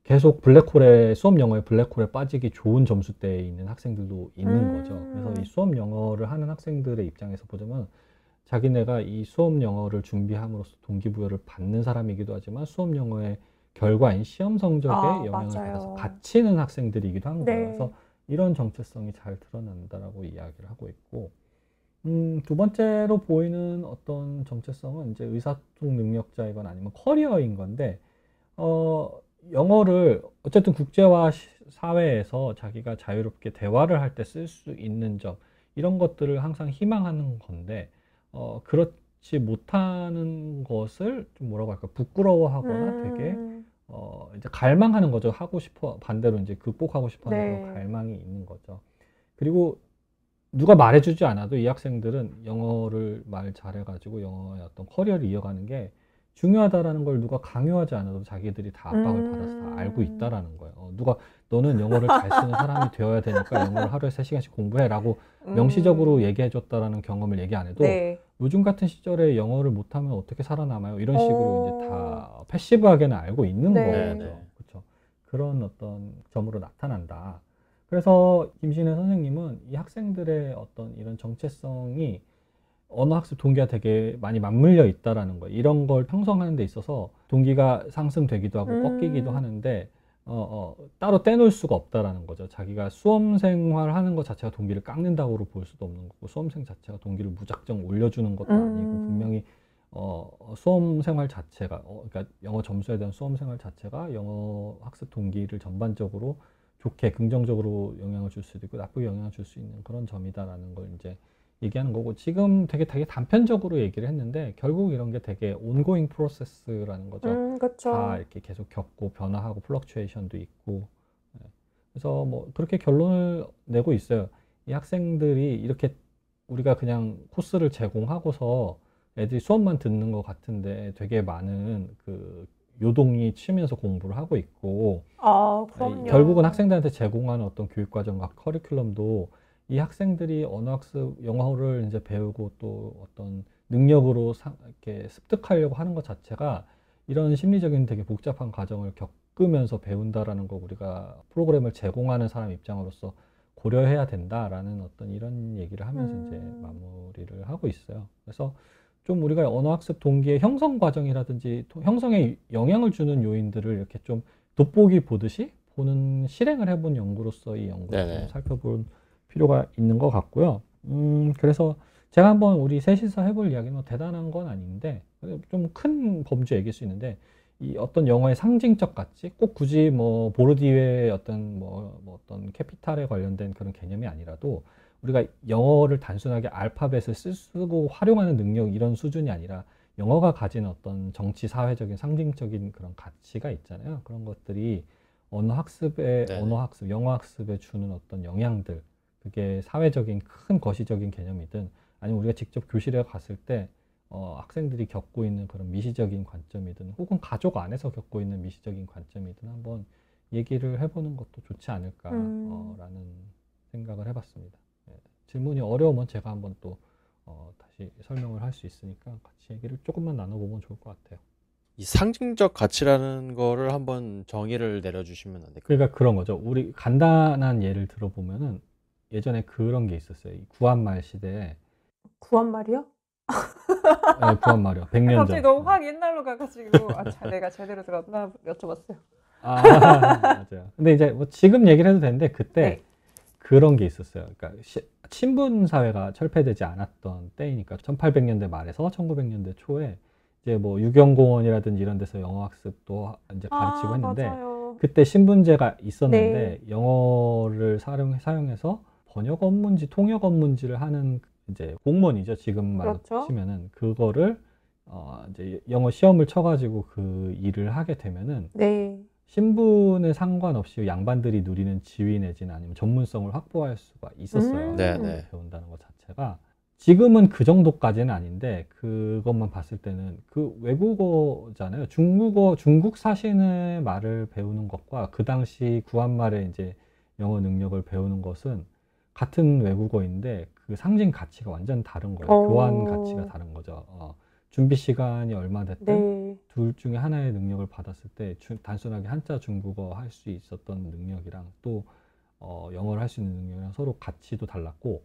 계속 수험 영어에 블랙홀에 빠지기 좋은 점수대에 있는 학생들도 있는 거죠. 그래서 이 수험 영어를 하는 학생들의 입장에서 보자면 자기네가 이 수험 영어를 준비함으로써 동기부여를 받는 사람이기도 하지만 수험 영어의 결과인 시험 성적에 영향을 받아서 갇히는 학생들이기도 한 거예요. 그래서 이런 정체성이 잘 드러난다라고 이야기를 하고 있고, 두 번째로 보이는 어떤 정체성은 이제 의사소통 능력자이거나 아니면 커리어인 건데, 영어를 어쨌든 국제화 사회에서 자기가 자유롭게 대화를 할 때 쓸 수 있는 점, 이런 것들을 항상 희망하는 건데 그렇지 못하는 것을 좀 뭐라고 할까 부끄러워하거나 되게 이제 갈망하는 거죠. 하고 싶어, 반대로 이제 극복하고 싶어 하는 네. 그런 갈망이 있는 거죠. 그리고 누가 말해주지 않아도 이 학생들은 영어를 말 잘해가지고 영어의 어떤 커리어를 이어가는 게 중요하다라는 걸 누가 강요하지 않아도 자기들이 다 압박을 받아서 다 알고 있다라는 거예요. 누가 너는 영어를 잘 쓰는 사람이 되어야 되니까 영어를 하루에 3시간씩 공부해라고 명시적으로 얘기해줬다라는 경험을 얘기 안 해도 네. 요즘 같은 시절에 영어를 못하면 어떻게 살아남아요? 이런 식으로 이제 다 패시브하게는 알고 있는 네. 거죠. 그렇죠. 그런 어떤 점으로 나타난다. 그래서 김신혜 선생님은 이 학생들의 어떤 이런 정체성이 언어학습 동기가 되게 많이 맞물려 있다라는 거예요. 이런 걸 형성하는 데 있어서 동기가 상승되기도 하고 꺾이기도 하는데 따로 떼놓을 수가 없다라는 거죠. 자기가 수험생활 하는 것 자체가 동기를 깎는다고 볼 수도 없는 거고 수험생 자체가 동기를 무작정 올려주는 것도 아니고 분명히 수험생활 자체가 그러니까 영어 점수에 대한 수험생활 자체가 영어 학습 동기를 전반적으로 좋게 긍정적으로 영향을 줄 수도 있고 나쁘게 영향을 줄 수 있는 그런 점이다라는 걸 이제 얘기하는 거고 지금 되게 단편적으로 얘기를 했는데 결국 이런 게 되게 온고잉 프로세스라는 거죠. 그쵸. 다 이렇게 계속 겪고 변화하고 플럭추에이션도 있고 그래서 뭐 그렇게 결론을 내고 있어요. 이 학생들이 이렇게 우리가 그냥 코스를 제공하고서 애들이 수업만 듣는 것 같은데 되게 많은 그 요동이 치면서 공부를 하고 있고 그럼요. 결국은 학생들한테 제공하는 어떤 교육과정과 커리큘럼도 이 학생들이 언어학습 영어를 이제 배우고 또 어떤 능력으로 이렇게 습득하려고 하는 것 자체가 이런 심리적인 되게 복잡한 과정을 겪으면서 배운다라는 거 우리가 프로그램을 제공하는 사람 입장으로서 고려해야 된다라는 어떤 이런 얘기를 하면서 이제 마무리를 하고 있어요. 그래서 좀 우리가 언어학습 동기의 형성 과정이라든지 형성에 영향을 주는 요인들을 이렇게 좀 돋보기 보듯이 보는 실행을 해본 연구로서 이 연구를 좀 살펴볼 필요가 있는 것 같고요. 그래서 제가 한번 우리 셋이서 해볼 이야기는 뭐 대단한 건 아닌데 좀 큰 범주 얘기일 수 있는데 이 어떤 영어의 상징적 가치 꼭 굳이 뭐 보르디유의 어떤 어떤 캐피탈에 관련된 그런 개념이 아니라도 우리가 영어를 단순하게 알파벳을 쓰고 활용하는 능력 이런 수준이 아니라 영어가 가진 어떤 정치 사회적인 상징적인 그런 가치가 있잖아요. 그런 것들이 언어 학습, 영어 학습에 주는 어떤 영향들 그게 사회적인 큰 거시적인 개념이든 아니면 우리가 직접 교실에 갔을 때 학생들이 겪고 있는 그런 미시적인 관점이든 혹은 가족 안에서 겪고 있는 미시적인 관점이든 한번 얘기를 해보는 것도 좋지 않을까라는 생각을 해봤습니다. 질문이 어려우면 제가 한번 또 다시 설명을 할 수 있으니까 같이 얘기를 조금만 나눠보면 좋을 것 같아요. 이 상징적 가치라는 거를 한번 정의를 내려주시면 안 될까요? 그러니까 그런 거죠. 우리 간단한 예를 들어보면은 예전에 그런 게 있었어요. 이 구한말 시대에 구한말이요? 네, 구한말이요. 100년 전. 갑자기 너무 확 옛날로 가가지고 내가 제대로 들었나 여쭤봤어요. 맞아요. 근데 이제 뭐 지금 얘기를 해도 되는데 그때 그런 게 있었어요. 그러니까 신분 사회가 철폐되지 않았던 때이니까 1800년대 말에서 1900년대 초에 이제 뭐 유경공원이라든지 이런 데서 영어 학습도 이제 가르치고 했는데 맞아요. 그때 신분제가 있었는데 영어를 사용해서 번역 업무인지 통역 업무인지를 하는 이제 공무원이죠. 지금 말로 치면은 그거를 이제 영어 시험을 쳐가지고 그 일을 하게 되면은 신분에 상관없이 양반들이 누리는 지위 내지는 아니면 전문성을 확보할 수가 있었어요. 배운다는 것 자체가. 지금은 그 정도까지는 아닌데 그것만 봤을 때는 그 외국어잖아요. 중국 사신의 말을 배우는 것과 그 당시 구한말의 이제 영어 능력을 배우는 것은 같은 외국어인데 그 상징 가치가 완전 다른 거예요. 교환 가치가 다른 거죠. 준비 시간이 얼마 됐든 둘 중에 하나의 능력을 받았을 때 단순하게 한자 중국어 할 수 있었던 능력이랑 또 영어를 할 수 있는 능력이랑 서로 가치도 달랐고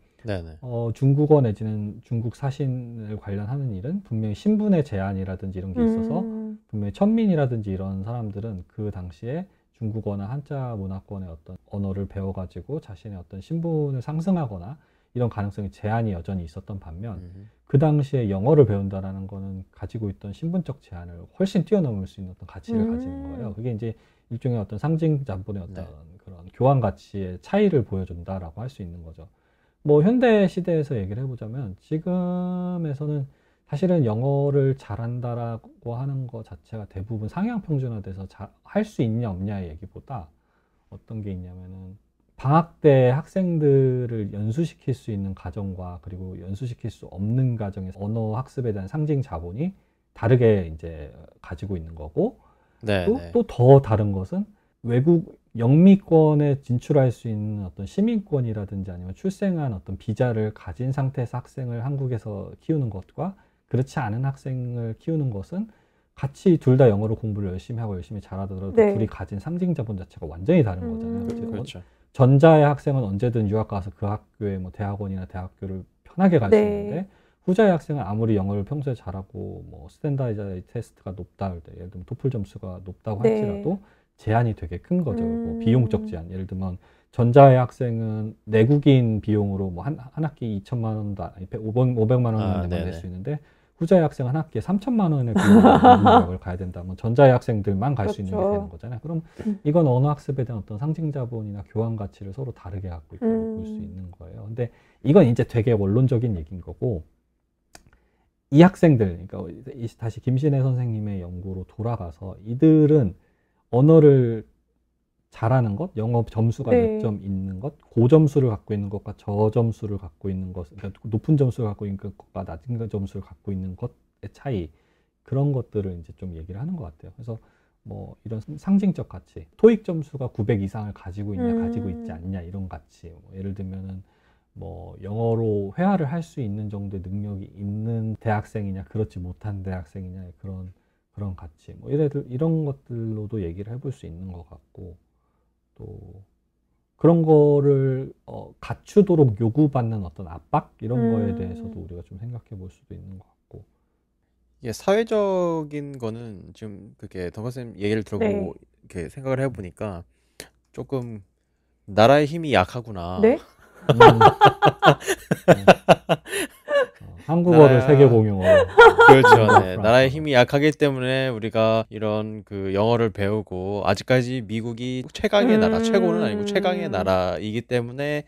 중국어 내지는 중국 사신을 관련하는 일은 분명히 신분의 제한이라든지 이런 게 있어서 분명히 천민이라든지 이런 사람들은 그 당시에 중국어나 한자 문화권의 어떤 언어를 배워가지고 자신의 어떤 신분을 상승하거나 이런 가능성이 제한이 여전히 있었던 반면 그 당시에 영어를 배운다라는 거는 가지고 있던 신분적 제한을 훨씬 뛰어넘을 수 있는 어떤 가치를 가지는 거예요. 그게 이제 일종의 어떤 상징 잠본의 어떤 그런 교환 가치의 차이를 보여준다라고 할 수 있는 거죠. 뭐 현대 시대에서 얘기를 해보자면 지금에서는 사실은 영어를 잘한다라고 하는 것 자체가 대부분 상향 평준화돼서 할 수 있냐 없냐의 얘기보다 어떤 게 있냐면은 방학 때 학생들을 연수시킬 수 있는 가정과 그리고 연수시킬 수 없는 가정에서 언어 학습에 대한 상징 자본이 다르게 이제 가지고 있는 거고 또 더 다른 것은 외국 영미권에 진출할 수 있는 어떤 시민권이라든지 아니면 출생한 어떤 비자를 가진 상태에서 학생을 한국에서 키우는 것과 그렇지 않은 학생을 키우는 것은 같이 둘 다 영어로 공부를 열심히 하고 열심히 잘하더라도 네. 둘이 가진 상징 자본 자체가 완전히 다른 거잖아요. 그렇죠. 전자의 학생은 언제든 유학 가서 그 학교에 뭐 대학원이나 대학교를 편하게 갈 수 네. 있는데 후자의 학생은 아무리 영어를 평소에 잘하고 뭐 스탠다이드 테스트가 높다, 예를 들면 토플 점수가 높다고 네. 할지라도 제한이 되게 큰 거죠. 뭐 비용적 제한. 예를 들면 전자의 학생은 내국인 비용으로 뭐 한 학기 2천만 원도 아니 500만 원만 낼 수 있는데 후자의 학생은 한 학기에 3천만 원의 비용으로 유학을 가야 된다면 전자의 학생들만 갈 수 있는 게 되는 거잖아요. 그럼 이건 언어 학습에 대한 어떤 상징 자본이나 교환 가치를 서로 다르게 갖고 있다고 볼 수 있는 거예요. 근데 이건 이제 되게 원론적인 얘기인 거고 이 학생들, 그러니까 다시 김신혜 선생님의 연구로 돌아가서 이들은 언어를 잘하는 것, 영어 점수가 몇 점 있는 것, 고점수를 갖고 있는 것과 저점수를 갖고 있는 것, 그러니까 높은 점수를 갖고 있는 것과 낮은 점수를 갖고 있는 것의 차이, 그런 것들을 이제 좀 얘기를 하는 것 같아요. 그래서 뭐 이런 상징적 가치, 토익 점수가 900 이상을 가지고 있냐, 가지고 있지 않냐 이런 가치, 뭐 예를 들면은 뭐 영어로 회화를 할 수 있는 정도의 능력이 있는 대학생이냐, 그렇지 못한 대학생이냐의 그런 가치, 뭐 이런 것들로도 얘기를 해볼 수 있는 것 같고. 또 그런 거를 갖추도록 요구받는 어떤 압박 이런 거에 대해서도 우리가 좀 생각해 볼 수도 있는 것 같고. 이게 사회적인 거는 지금 그게 덩커쌤 얘기를 들어보고 이렇게 생각을 해보니까 조금 나라의 힘이 약하구나. 네? 한국어를 세계 공용어로. 그렇죠. 네. 나라의 힘이 약하기 때문에 우리가 이런 그 영어를 배우고 아직까지 미국이 최강의 나라, 최고는 아니고 최강의 나라이기 때문에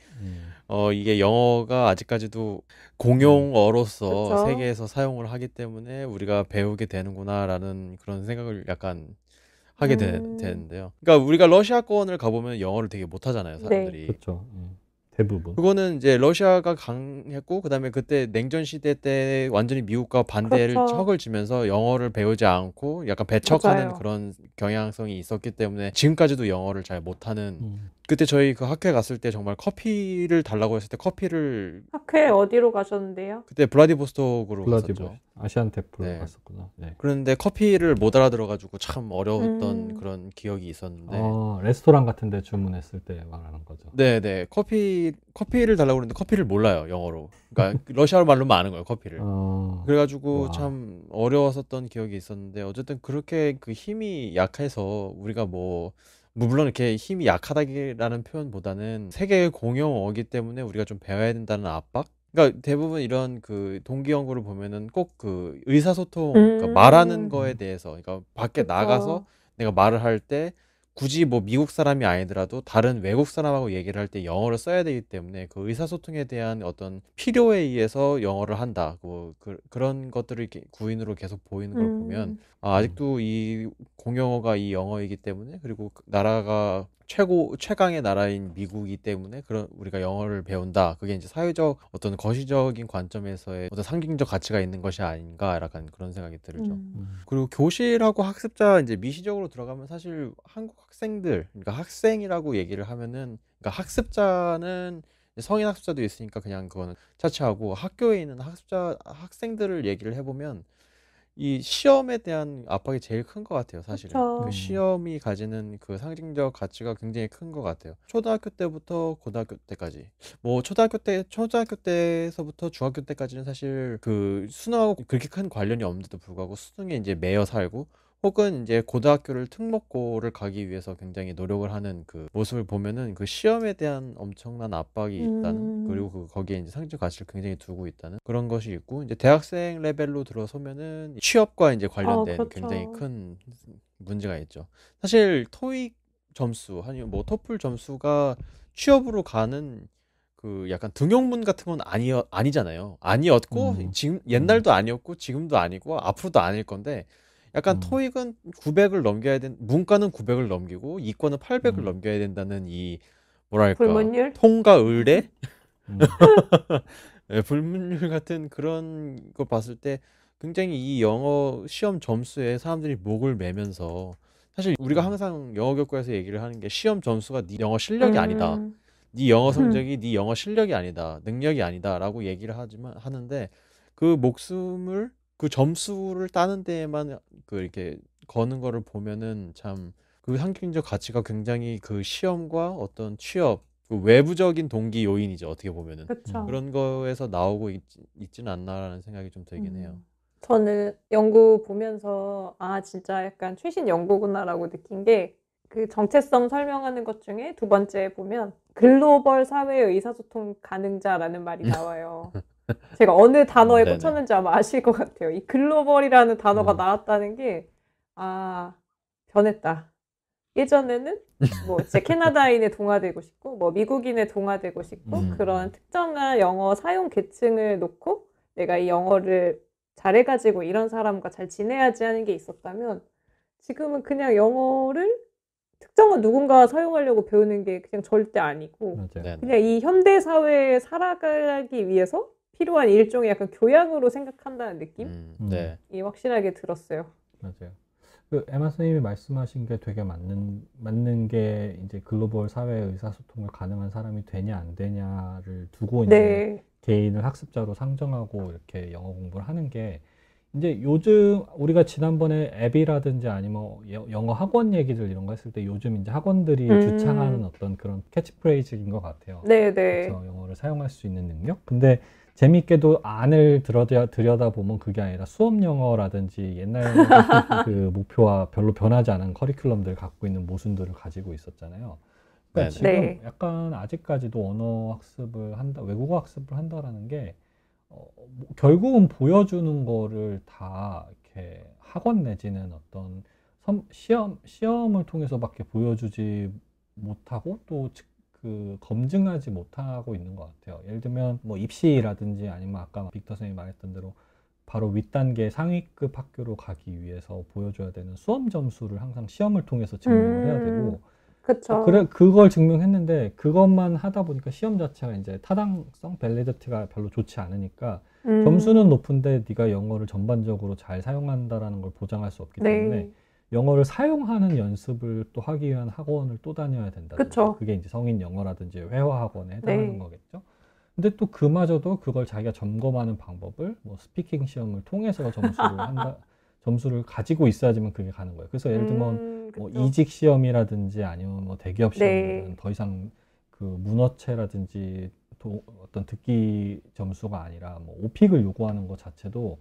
이게 영어가 아직까지도 공용어로서 그쵸. 세계에서 사용을 하기 때문에 우리가 배우게 되는구나라는 그런 생각을 약간 하게 되는데요. 그러니까 우리가 러시아권을 가보면 영어를 되게 못하잖아요, 사람들이. 그렇죠. 대부분. 그거는 이제 러시아가 강했고 그다음에 그때 냉전 시대 때 완전히 미국과 반대를 그렇죠. 척을 지면서 영어를 배우지 않고 약간 배척하는 맞아요. 그런 경향성이 있었기 때문에 지금까지도 영어를 잘 못하는. 그때 저희 그 학교에 갔을 때 정말 커피를 달라고 했을 때 커피를 학회 어디로 가셨는데요? 그때 블라디보스톡으로 갔었죠. 아시안테프로 갔었구나. 네. 그런데 커피를 못 알아들어가지고 참 어려웠던 그런 기억이 있었는데. 레스토랑 같은 데 주문했을 때 말하는 거죠. 네네. 커피를 달라고 그러는데 커피를 몰라요, 영어로. 그러니까 러시아어 말로만 아는 거예요, 커피를. 그래가지고 참 어려웠었던 기억이 있었는데 어쨌든 그렇게 그 힘이 약해서 우리가 뭐 물론 이렇게 힘이 약하다라는 표현보다는 세계 공용어이기 때문에 우리가 좀 배워야 된다는 압박? 그러니까 대부분 이런 그 동기 연구를 보면은 꼭 그 의사소통, 그러니까 말하는 거에 대해서, 그러니까 밖에 그쵸. 나가서 내가 말을 할 때 굳이 뭐 미국 사람이 아니더라도 다른 외국 사람하고 얘기를 할 때 영어를 써야 되기 때문에 그 의사소통에 대한 어떤 필요에 의해서 영어를 한다. 그런 것들을 이렇게 구인으로 계속 보이는 걸 보면 아직도 이 공용어가 이 영어이기 때문에, 그리고 나라가 최강의 나라인 미국이기 때문에 우리가 영어를 배운다. 그게 이제 사회적 어떤 거시적인 관점에서의 어떤 상징적 가치가 있는 것이 아닌가, 약간 그런 생각이 들죠. 그리고 교실하고 학습자 이제 미시적으로 들어가면 사실 한국 학생들, 그러니까 학생이라고 얘기를 하면은, 그러니까 학습자는 성인 학습자도 있으니까 그냥 그거는 차치하고 학교에 있는 학생들을 얘기를 해보면 이 시험에 대한 압박이 제일 큰 것 같아요, 사실은. 그쵸. 그 시험이 가지는 그 상징적 가치가 굉장히 큰 것 같아요. 초등학교 때부터 고등학교 때까지, 뭐 초등학교 때서부터 중학교 때까지는 사실 그 수능하고 그렇게 큰 관련이 없는데도 불구하고 수능에 이제 매여 살고, 혹은 이제 고등학교를 특목고를 가기 위해서 굉장히 노력을 하는 그 모습을 보면은 그 시험에 대한 엄청난 압박이 있다는, 그리고 거기에 이제 상징 가치를 굉장히 두고 있다는 그런 것이 있고, 이제 대학생 레벨로 들어서면은 취업과 이제 관련된 그렇죠. 굉장히 큰 문제가 있죠. 사실 토익 점수 아니면 뭐 토플 점수가 취업으로 가는 그 약간 등용문 같은 건 아니잖아요. 아니었고 지금 옛날도 아니었고 지금도 아니고 앞으로도 아닐 건데 약간 토익은 900을 넘겨야 문과는 900을 넘기고 이과는 800을 넘겨야 된다는 이 뭐랄까 불문율? 통과 의례? 네, 불문율 같은 그런 거 봤을 때 굉장히 이 영어 시험 점수에 사람들이 목을 매면서 사실 우리가 항상 영어 교과에서 얘기를 하는 게 시험 점수가 네 영어 실력이 아니다. 네 영어 성적이 네 영어 실력이 아니다. 능력이 아니다라고 얘기를 하는데 그 목숨을 그 점수를 따는 데에만 그 이렇게 거는 거를 보면은 참 그 상징적 가치가 굉장히 그 시험과 어떤 취업 그 외부적인 동기 요인이죠. 어떻게 보면은 그쵸. 그런 거에서 나오고 있지는 않나라는 생각이 좀 들긴 해요. 저는 연구 보면서 아 진짜 약간 최신 연구구나라고 느낀 게 그 정체성 설명하는 것 중에 두 번째 보면 글로벌 사회의 의사소통 가능자라는 말이 나와요. 제가 어느 단어에 네네. 꽂혔는지 아마 아실 것 같아요. 이 글로벌이라는 단어가 네. 나왔다는 게 아 변했다. 예전에는 뭐 진짜 캐나다인에 동화되고 싶고 뭐 미국인에 동화되고 싶고 그런 특정한 영어 사용 계층을 놓고 내가 이 영어를 잘해가지고 이런 사람과 잘 지내야지 하는 게 있었다면 지금은 그냥 영어를 특정한 누군가와 사용하려고 배우는 게 그냥 절대 아니고 맞아요. 네네. 그냥 이 현대 사회에 살아가기 위해서 필요한 일종의 약간 교양으로 생각한다는 느낌이 네. 확실하게 들었어요. 맞아요. 그 에마 선생님이 말씀하신 게 되게 맞는 게 이제 글로벌 사회 의사소통을 가능한 사람이 되냐 안 되냐를 두고 이제 네. 개인을 학습자로 상정하고 이렇게 영어 공부를 하는 게 이제 요즘 우리가 지난번에 앱이라든지 아니면 영어 학원 얘기들 이런 거 했을 때 요즘 이제 학원들이 주창하는 어떤 그런 캐치프레이즈인 것 같아요. 네네. 그래서 영어를 사용할 수 있는 능력. 근데 재밌게도 안을 들여다보면 그게 아니라 수업 영어라든지 옛날 그 목표와 별로 변하지 않은 커리큘럼들을 갖고 있는 모순들을 가지고 있었잖아요. 그러니까 지금 네. 약간 아직까지도 언어 학습을 한다, 외국어 학습을 한다라는 게 결국은 보여주는 거를 다 이렇게 학원 내지는 어떤 시험을 통해서밖에 보여주지 못하고 또 그 검증하지 못하고 있는 것 같아요. 예를 들면 뭐 입시라든지 아니면 아까 빅터 선생님이 말했던 대로 바로 윗단계 상위급 학교로 가기 위해서 보여줘야 되는 수험 점수를 항상 시험을 통해서 증명을 해야 되고 그쵸. 그걸 증명했는데 그것만 하다 보니까 시험 자체가 이제 타당성, 밸리디티가 별로 좋지 않으니까 점수는 높은데 네가 영어를 전반적으로 잘 사용한다라는 걸 보장할 수 없기 때문에 영어를 사용하는 연습을 또 하기 위한 학원을 또 다녀야 된다. 그게 이제 성인 영어라든지 회화 학원에 해당하는 거겠죠. 근데 또 그마저도 그걸 자기가 점검하는 방법을 뭐 스피킹 시험을 통해서 점수를 가지고 있어야지만 그게 가는 거예요. 그래서 예를 들면 뭐 이직 시험이라든지 아니면 뭐 대기업 시험들은 더 이상 그 문어체라든지 어떤 듣기 점수가 아니라 뭐 오픽을 요구하는 것 자체도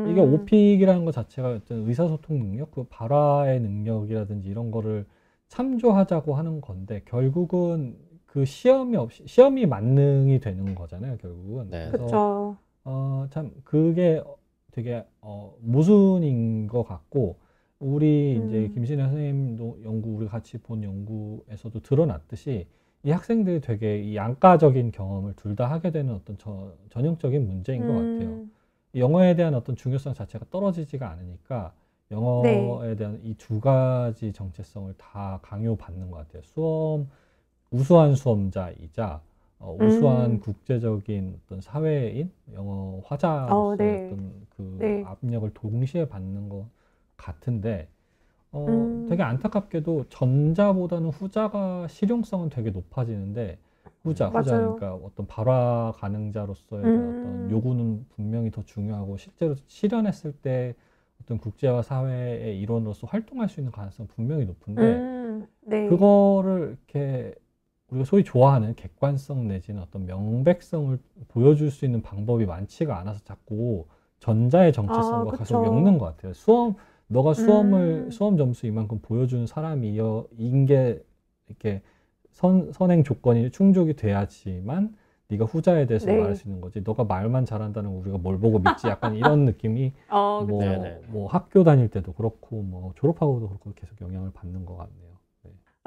이게 오픽이라는 것 자체가 어떤 의사소통 능력, 그 발화의 능력이라든지 이런 거를 참조하자고 하는 건데 결국은 그 시험이 만능이 되는 거잖아요, 결국은. 네. 그래서 참 그게 되게 모순인 것 같고 우리 이제 김신혜 선생님도 우리 같이 본 연구에서도 드러났듯이 이 학생들이 되게 이 양가적인 경험을 둘 다 하게 되는 어떤 전형적인 문제인 것 같아요. 영어에 대한 어떤 중요성 자체가 떨어지지가 않으니까 영어에 대한 이 두 가지 정체성을 다 강요받는 것 같아요. 우수한 수험자이자 우수한 국제적인 어떤 사회인, 영어 화자로서의 어떤 그 압력을 동시에 받는 것 같은데 되게 안타깝게도 전자보다는 후자가 실용성은 되게 높아지는데 후자니까 어떤 발화 가능자로서의 어떤 요구는 분명히 더 중요하고 실제로 실현했을 때 어떤 국제화 사회의 일원으로서 활동할 수 있는 가능성은 분명히 높은데 그거를 이렇게 우리가 소위 좋아하는 객관성 내지는 어떤 명백성을 보여줄 수 있는 방법이 많지가 않아서 자꾸 전자의 정체성과 계속 엮는 것 같아요. 너가 수험 점수 이만큼 보여주는 사람인 게 이렇게 선행 조건이 충족이 돼야지만 네가 후자에 대해서 말할 수 있는 거지. 너가 말만 잘한다는 우리가 뭘 보고 믿지? 약간 이런 느낌이 뭐 학교 다닐 때도 그렇고 뭐 졸업하고도 그렇고 계속 영향을 받는 것 같네요.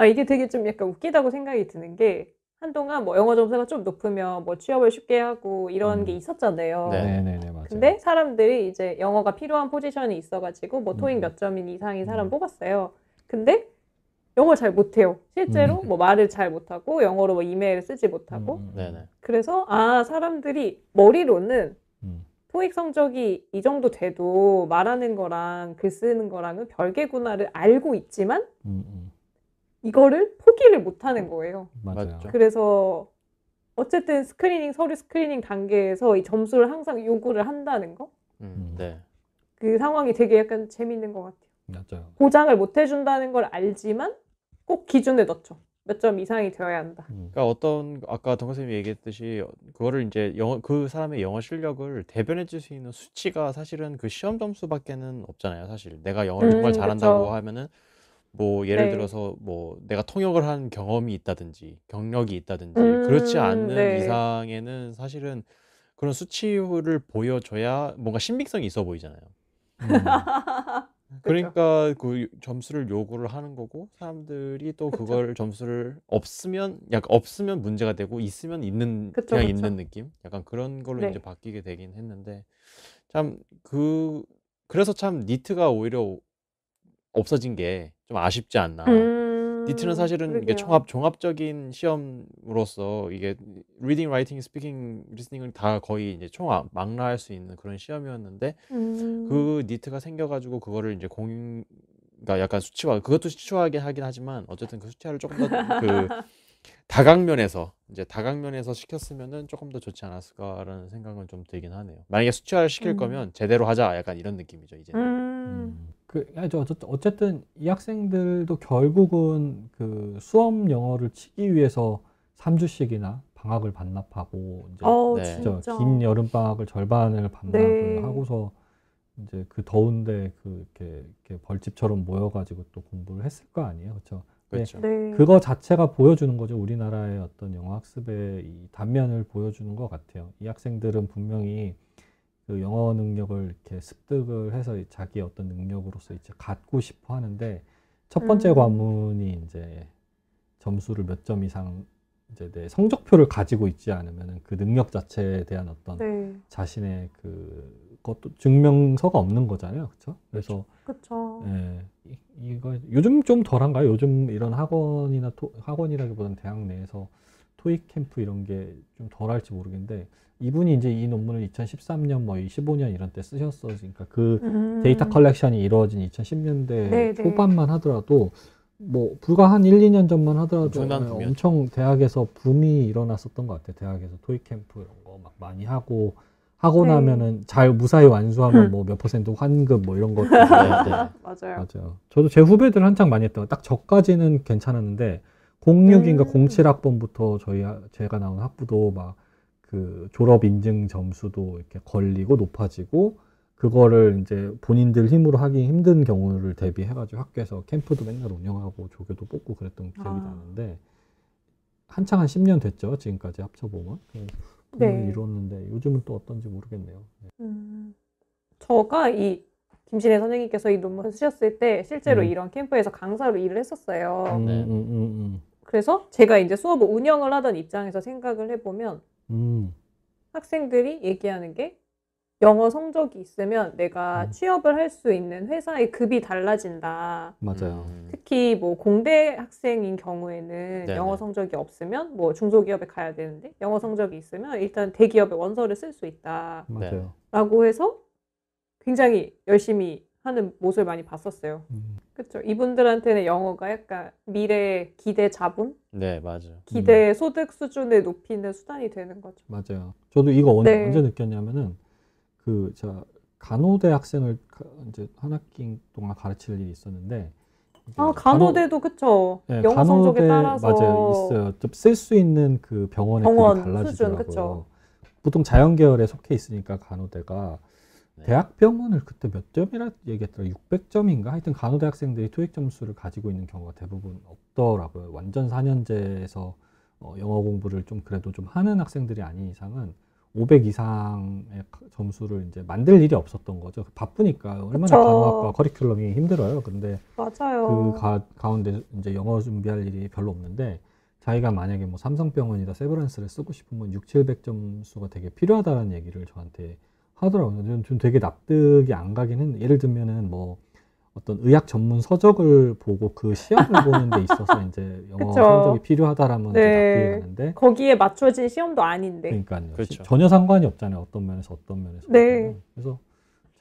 이게 되게 좀 약간 웃기다고 생각이 드는 게 한동안 뭐 영어 점수가 좀 높으면 뭐 취업을 쉽게 하고 이런 게 있었잖아요. 네. 네네네, 맞아요. 근데 사람들이 이제 영어가 필요한 포지션이 있어가지고 뭐 토익 몇 점인 이상인 사람 뽑았어요. 근데 영어를 잘 못해요. 실제로 뭐 말을 잘 못하고 영어로 뭐 이메일을 쓰지 못하고. 네네. 그래서 사람들이 머리로는 토익 성적이 이 정도 돼도 말하는 거랑 글 쓰는 거랑은 별개구나를 알고 있지만 이거를 포기를 못하는 거예요. 맞아요. 그래서 어쨌든 서류 스크리닝 단계에서 이 점수를 항상 요구를 한다는 거? 네. 그 상황이 되게 약간 재밌는 것 같아요. 맞아요. 보장을 못 해준다는 걸 알지만 꼭 기준에 넣죠. 몇 점 이상이 되어야 한다. 그러니까 아까 동 선생님이 얘기했듯이 그거를 이제 그 사람의 영어 실력을 대변해 줄 수 있는 수치가 사실은 그 시험 점수밖에는 없잖아요. 사실 내가 영어를 정말 잘한다고 그쵸. 하면은 뭐 예를 네. 들어서 뭐 내가 통역을 한 경험이 있다든지 경력이 있다든지 그렇지 않는 네. 이상에는 사실은 그런 수치를 보여줘야 뭔가 신빙성이 있어 보이잖아요. 그러니까 그 점수를 요구를 하는 거고 사람들이 또 그쵸. 그걸 점수를 없으면 약간 없으면 문제가 되고 있으면 있는 그쵸, 그냥 그쵸. 있는 느낌? 약간 그런 걸로 네. 이제 바뀌게 되긴 했는데 참 그래서 참 니트가 오히려 없어진 게 좀 아쉽지 않나. 니트는 사실은 이게 그러게요. 종합적인 시험으로서 이게 리딩, 라이팅, 스피킹, 리스닝을 다 거의 이제 망라할 수 있는 그런 시험이었는데 그 니트가 생겨가지고 그거를 이제 그러니까 약간 그것도 수치화하긴 하긴 하지만 어쨌든 그 수치화를 조금 더 그 다각면에서 시켰으면은 조금 더 좋지 않았을까라는 생각은 좀 들긴 하네요. 만약에 수치화를 시킬 거면 제대로 하자 약간 이런 느낌이죠 이제는. 어쨌든 이 학생들도 결국은 그 수업 영어를 치기 위해서 3주씩이나 방학을 반납하고 이제 네. 진짜. 긴 여름 방학을 절반을 반납을 네. 하고서 이제 그 더운데 이렇게 벌집처럼 모여가지고 또 공부를 했을 거 아니에요, 그렇죠? 그렇죠. 네. 그거 자체가 보여주는 거죠. 우리나라의 어떤 영어 학습의 이 단면을 보여주는 것 같아요. 이 학생들은 분명히 그 영어 능력을 이렇게 습득을 해서 자기의 어떤 능력으로서 이제 갖고 싶어 하는데 첫 번째 관문이 이제 점수를 몇 점 이상 이제 내 성적표를 가지고 있지 않으면 그 능력 자체에 대한 어떤 네. 자신의 그것도 증명서가 없는 거잖아요, 그렇죠? 그래서 그쵸. 예, 이거 요즘 좀 덜한가요? 요즘 이런 학원이라기보다는 대학 내에서 토익 캠프 이런 게 좀 덜할지 모르겠는데 이분이 이제 이 논문을 2013년 뭐 15년 이런 때 쓰셨으니까 그 데이터 컬렉션이 이루어진 2010년대 네, 초반만 하더라도 뭐 불과 한 1, 2년 전만 하더라도 엄청난 붐이었죠. 엄청 대학에서 붐이 일어났었던 것 같아요. 대학에서 토익 캠프 이런 거 막 많이 하고 네. 나면은 잘 무사히 완수하면 뭐 몇 %% 환급 뭐 이런 것들. 네. 맞아요. 맞아요. 저도 제 후배들 한창 많이 했던 거 딱 저까지는 괜찮았는데 06인가 07학번부터 제가 나온 학부도 막 그 졸업 인증 점수도 이렇게 걸리고 높아지고 그거를 이제 본인들 힘으로 하기 힘든 경우를 대비해가지고 학교에서 캠프도 맨날 운영하고 조교도 뽑고 그랬던 기억이 나는데 한창 한 10년 됐죠. 지금까지 합쳐보면. 붐을 이뤘는데 요즘은 또 어떤지 모르겠네요. 저가 이 김신혜 선생님께서 이 논문을 쓰셨을 때 실제로 이런 캠프에서 강사로 일을 했었어요. 그래서 제가 이제 수업을 운영을 하던 입장에서 생각을 해보면 학생들이 얘기하는 게 영어 성적이 있으면 내가 취업을 할 수 있는 회사의 급이 달라진다. 맞아요. 특히 뭐 공대 학생인 경우에는 네네. 영어 성적이 없으면 뭐 중소기업에 가야 되는데 영어 성적이 있으면 일단 대기업에 원서를 쓸 수 있다. 맞아요. 라고 해서 굉장히 열심히 하는 모습을 많이 봤었어요. 그렇죠. 이분들한테는 영어가 약간 미래 기대 자본? 네, 맞아요. 기대 소득 수준을 높이는 수단이 되는 거죠. 맞아요. 저도 이거 언제 네. 느꼈냐면은 제가 간호대 학생을 이제 한 학기 동안 가르칠 일이 있었는데 간호대도 그쵸. 네, 영어 성적에 따라서 맞아요. 있어요. 좀 쓸 수 있는 그 병원의 병원 급이 달라지더라고요. 수준, 그쵸. 보통 자연계열에 속해 있으니까 간호대가 네. 대학병원을 그때 몇 점이라 얘기했더라. 600점인가? 하여튼 간호대 학생들이 토익 점수를 가지고 있는 경우가 대부분 없더라고요. 완전 4년제에서 영어 공부를 좀 그래도 좀 하는 학생들이 아닌 이상은 500 이상의 점수를 이제 만들 일이 없었던 거죠. 바쁘니까 얼마나 그쵸. 간호학과 커리큘럼이 힘들어요. 근데 맞아요. 그 가운데 이제 영어 준비할 일이 별로 없는데 자기가 만약에 뭐 삼성병원이다 세브란스를 쓰고 싶으면 600~700점수가 되게 필요하다는 얘기를 저한테 하더라고요. 좀 되게 납득이 안 가긴 했는데, 예를 들면은 뭐 어떤 의학 전문 서적을 보고 그 시험을 보는 데 있어서 이제 영어 그쵸. 성적이 필요하다라면 이제 네. 납득이 가는데, 거기에 맞춰진 시험도 아닌데. 그러니까요. 그렇죠. 전혀 상관이 없잖아요. 어떤 면에서. 네. 그래서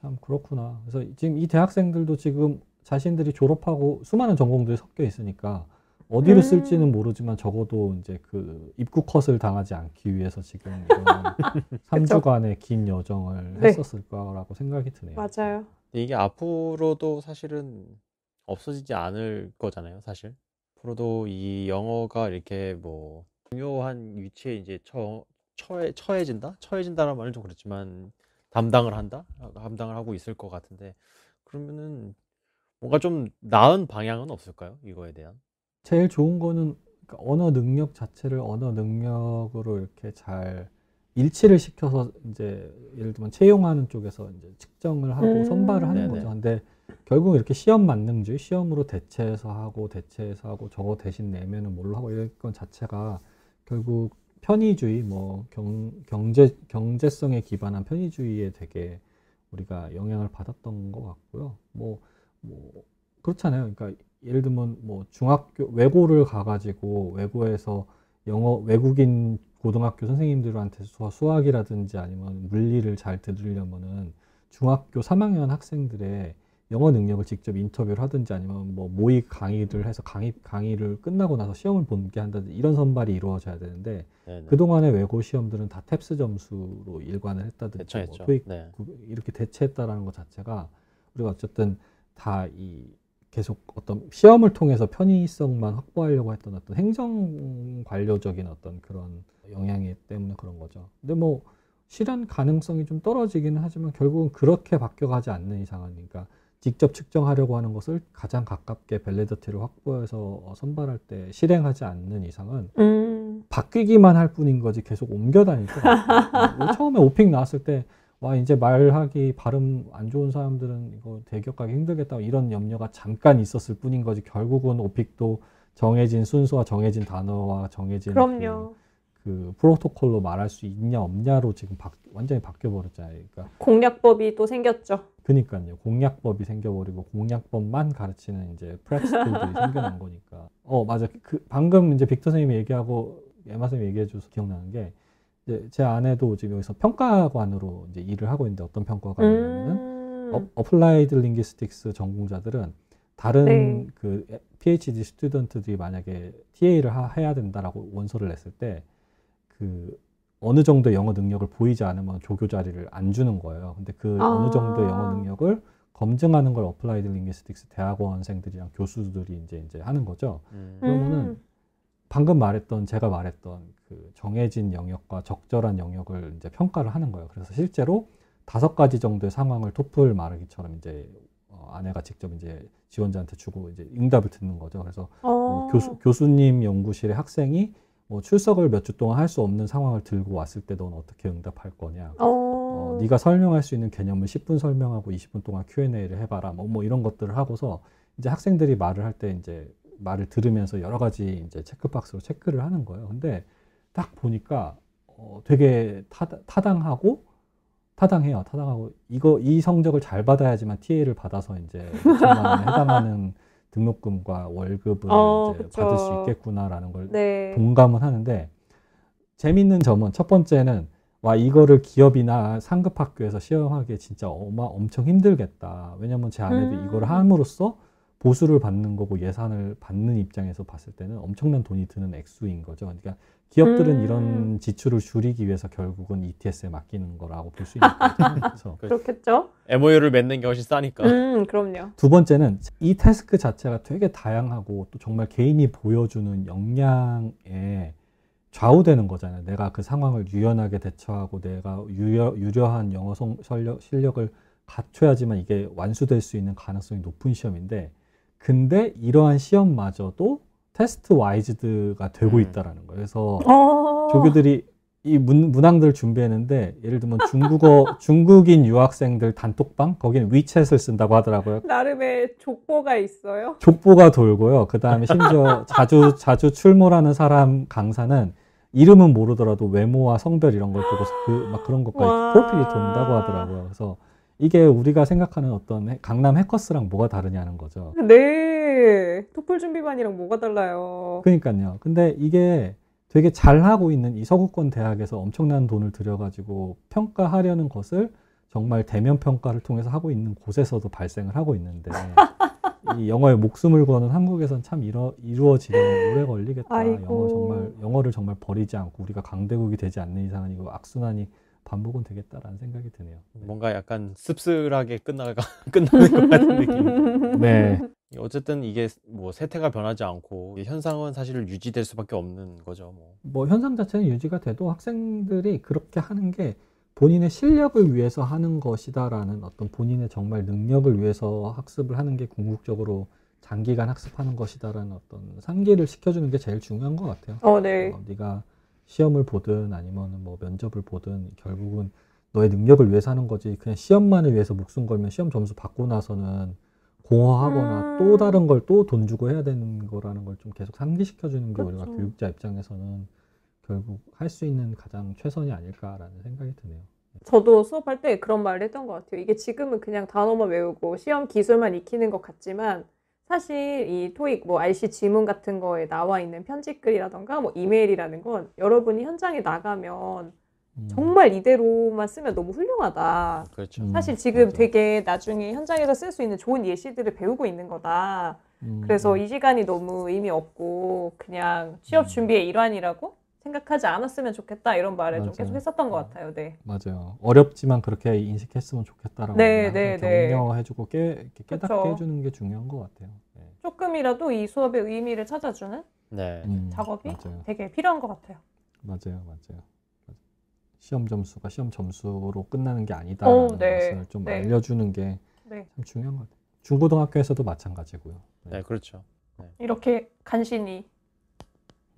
참 그렇구나. 그래서 지금 이 대학생들도 지금 자신들이 졸업하고 수많은 전공들이 섞여 있으니까 어디를 쓸지는 모르지만 적어도 이제 그 입구 컷을 당하지 않기 위해서 지금 이런 3주간의 긴 여정을 네. 했었을 거라고 생각이 드네요. 맞아요. 근데 이게 앞으로도 사실은 없어지지 않을 거잖아요, 사실. 앞으로도 이 영어가 이렇게 뭐 중요한 위치에 이제 처해진다? 처해진다는 말은 좀 그렇지만 담당을 하고 있을 것 같은데, 그러면은 뭔가 좀 나은 방향은 없을까요? 이거에 대한? 제일 좋은 거는 그러니까 언어 능력 자체를 언어 능력으로 이렇게 잘 일치를 시켜서 이제 예를 들면 채용하는 쪽에서 이제 측정을 하고 선발을 하는 네네. 거죠. 근데 결국 이렇게 시험 만능주의, 시험으로 대체해서 하고 저거 대신 내면은 뭘로 하고 이런 건 자체가 결국 편의주의, 뭐 경제성에 기반한 편의주의에 되게 우리가 영향을 받았던 것 같고요. 뭐 그렇잖아요. 그러니까 예를 들면 뭐 중학교 외고를 가가지고 외고에서 외국인 고등학교 선생님들한테 수학이라든지 아니면 물리를 잘 들으려면은 중학교 3학년 학생들의 영어 능력을 직접 인터뷰를 하든지 아니면 뭐 모의 강의를 해서 강의를 끝나고 나서 시험을 보게 한다든지 이런 선발이 이루어져야 되는데, 네네. 그동안의 외고 시험들은 다 탭스 점수로 일관을 했다든지 대처했죠. 뭐 토익 네. 이렇게 대체했다라는 것 자체가 우리가 어쨌든 다 계속 어떤 시험을 통해서 편의성만 확보하려고 했던 어떤 행정 관료적인 어떤 그런 영향이 때문에 그런 거죠. 근데 뭐 실현 가능성이 좀 떨어지기는 하지만 결국은 그렇게 바뀌어가지 않는 이상은, 그러니까 직접 측정하려고 하는 것을 가장 가깝게 밸리디티를 확보해서 선발할 때 실행하지 않는 이상은 바뀌기만 할 뿐인 거지 계속 옮겨 다닐 것 같아요. 처음에 오픽 나왔을 때 와 이제 말하기 발음 안 좋은 사람들은 이거 대기업가기 힘들겠다 이런 염려가 잠깐 있었을 뿐인 거지, 결국은 오픽도 정해진 순서와 정해진 단어와 정해진 그럼요. 그 프로토콜로 말할 수 있냐 없냐로 지금 완전히 바뀌어 버렸잖아요. 그러니까 공략법이 또 생겼죠. 그니까요. 공략법이 생겨버리고 공략법만 가르치는 이제 프랩스쿨들이 생겨난 거니까. 맞아. 방금 이제 빅터 선생님이 얘기하고 에마 선생님이 얘기해줘서 기억나는 게, 이제 제 아내도 지금 여기서 평가관으로 이제 일을 하고 있는데, 어떤 평가관이냐면은 어플라이드 링귀스틱스 전공자들은 다른 네. 그 PhD 스튜던트들이 만약에 TA를 해야 된다라고 원서를 냈을 때 그 어느 정도 영어 능력을 보이지 않으면 조교 자리를 안 주는 거예요. 근데 그 어느 정도 영어 능력을 검증하는 걸 어플라이드 링귀스틱스 대학원생들이랑 교수들이 이제 하는 거죠. 그러면은 방금 제가 말했던 그 정해진 영역과 적절한 영역을 이제 평가를 하는 거예요. 그래서 실제로 5가지 정도의 상황을 토플 말하기처럼 이제 아내가 직접 이제 지원자한테 주고 이제 응답을 듣는 거죠. 그래서 교수님 연구실의 학생이 뭐 출석을 몇 주 동안 할 수 없는 상황을 들고 왔을 때 넌 어떻게 응답할 거냐. 네가 설명할 수 있는 개념을 10분 설명하고 20분 동안 Q&A를 해봐라. 뭐 이런 것들을 하고서 이제 학생들이 말을 할 때 이제 말을 들으면서 여러 가지 이제 체크박스로 체크를 하는 거예요. 근데 딱 보니까 되게 타당해요. 이 성적을 잘 받아야지만 TA를 받아서 이제 2천만 원에 해당하는 등록금과 월급을 이제 그쵸. 받을 수 있겠구나라는 걸 네. 동감은 하는데, 재밌는 점은 첫 번째는 이거를 기업이나 상급 학교에서 시험하기에 진짜 엄청 힘들겠다. 왜냐면 제 아내도 이거를 함으로써 보수를 받는 거고 예산을 받는 입장에서 봤을 때는 엄청난 돈이 드는 액수인 거죠. 그러니까 기업들은 이런 지출을 줄이기 위해서 결국은 ETS에 맡기는 거라고 볼 수 있는 거죠. 그렇겠죠. MOU를 맺는 게 훨씬 싸니까. 그럼요. 두 번째는 이 태스크 자체가 되게 다양하고 또 정말 개인이 보여주는 역량에 좌우되는 거잖아요. 내가 그 상황을 유연하게 대처하고 내가 유려한 영어 실력을 갖춰야지만 이게 완수될 수 있는 가능성이 높은 시험인데, 근데 이러한 시험마저도 테스트 와이즈드가 되고 있다라는 거예요. 그래서 조교들이 이 문항들을 준비했는데 예를 들면 중국인 유학생들 단톡방 거기는 위챗을 쓴다고 하더라고요. 나름의 족보가 있어요. 족보가 돌고요. 그 다음에 심지어 자주 출몰하는 사람 강사는 이름은 모르더라도 외모와 성별 이런 걸 보고 막 그런 것까지 와. 프로필이 돈다고 하더라고요. 그래서 이게 우리가 생각하는 어떤 강남 해커스랑 뭐가 다르냐는 거죠. 네. 토플 준비반이랑 뭐가 달라요? 그러니까요. 근데 이게 되게 잘하고 있는 이 서구권 대학에서 엄청난 돈을 들여가지고 평가하려는 것을 정말 대면 평가를 통해서 하고 있는 곳에서도 발생을 하고 있는데 이 영어에 목숨을 거는 한국에선 참 이루어지려면 오래 걸리겠다. 아이고. 영어를 정말 버리지 않고 우리가 강대국이 되지 않는 이상은 이거 악순환이 반복은 되겠다라는 생각이 드네요. 뭔가 약간 씁쓸하게 끝나는 것 같은 느낌. 네. 어쨌든 이게 뭐 세태가 변하지 않고 현상은 사실 유지될 수밖에 없는 거죠. 뭐 현상 자체는 유지가 돼도 학생들이 그렇게 하는 게 본인의 실력을 위해서 하는 것이다라는 어떤 본인의 정말 능력을 위해서 학습을 하는 게 궁극적으로 장기간 학습하는 것이다라는 어떤 상기를 시켜주는 게 제일 중요한 것 같아요. 네. 네가 시험을 보든 아니면 뭐 면접을 보든 결국은 너의 능력을 위해서 하는 거지 그냥 시험만을 위해서 목숨 걸면 시험 점수 받고 나서는 공허하거나 또 다른 걸 또 돈 주고 해야 되는 거라는 걸 좀 계속 상기시켜주는 게 우리가 그렇죠. 교육자 입장에서는 결국 할 수 있는 가장 최선이 아닐까라는 생각이 드네요. 저도 수업할 때 그런 말을 했던 것 같아요. 이게 지금은 그냥 단어만 외우고 시험 기술만 익히는 것 같지만 사실 이 토익 뭐 RC 지문 같은 거에 나와 있는 편집글이라던가 뭐 이메일이라는 건 여러분이 현장에 나가면 정말 이대로만 쓰면 너무 훌륭하다. 그렇죠. 사실 지금 맞아. 되게 나중에 현장에서 쓸 수 있는 좋은 예시들을 배우고 있는 거다. 그래서 이 시간이 너무 의미 없고 그냥 취업 준비의 일환이라고 생각하지 않았으면 좋겠다 이런 말을 좀 맞아요. 계속 했었던 것 같아요. 네. 맞아요. 어렵지만 그렇게 인식했으면 좋겠다라고 네, 항상 네, 네. 격려해주고 깨닫게 그쵸. 해주는 게 중요한 것 같아요. 네. 조금이라도 이 수업의 의미를 찾아주는 네. 작업이 맞아요. 되게 필요한 것 같아요. 맞아요. 시험 점수가 시험 점수로 끝나는 게 아니다라는 네. 것을 좀 네. 알려주는 게 참 네. 중요한 것 같아요. 중고등학교에서도 마찬가지고요. 네, 그렇죠. 이렇게 간신히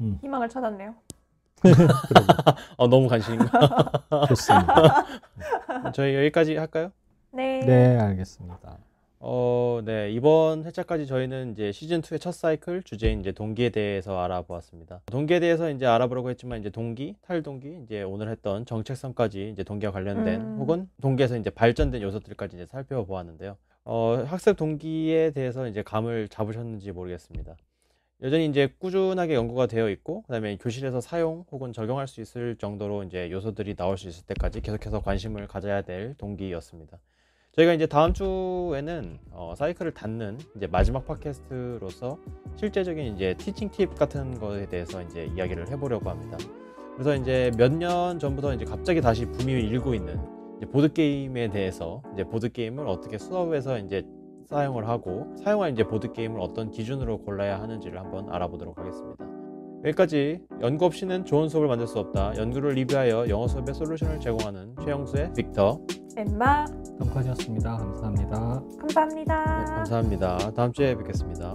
음. 희망을 찾았네요. 너무 간신인가? 좋습니다. 저희 여기까지 할까요? 네. 네, 알겠습니다. 네. 이번 회차까지 저희는 이제 시즌2의 첫 사이클 주제인 이제 동기에 대해서 알아보았습니다. 동기에 대해서 이제 알아보려고 했지만 이제 동기, 탈동기, 이제 오늘 했던 정체성까지 이제 동기와 관련된 혹은 동기에서 이제 발전된 요소들까지 이제 살펴보았는데요. 학습 동기에 대해서 이제 감을 잡으셨는지 모르겠습니다. 여전히 이제 꾸준하게 연구가 되어 있고, 그다음에 교실에서 사용 혹은 적용할 수 있을 정도로 이제 요소들이 나올 수 있을 때까지 계속해서 관심을 가져야 될 동기였습니다. 저희가 이제 다음 주에는 사이클을 닫는 이제 마지막 팟캐스트로서 실제적인 이제 티칭 팁 같은 거에 대해서 이제 이야기를 해보려고 합니다. 그래서 이제 몇 년 전부터 이제 갑자기 다시 붐이 일고 있는 이제 보드 게임에 대해서 이제 보드 게임을 어떻게 수업에서 이제 사용을 하고 사용한 이제 보드 게임을 어떤 기준으로 골라야 하는지를 한번 알아보도록 하겠습니다. 여기까지 연구 없이는 좋은 수업을 만들 수 없다. 연구를 리뷰하여 영어 수업의 솔루션을 제공하는 최영수의 빅터. 엠마 탐카지였습니다. 감사합니다. 감사합니다. 네, 감사합니다. 다음 주에 뵙겠습니다.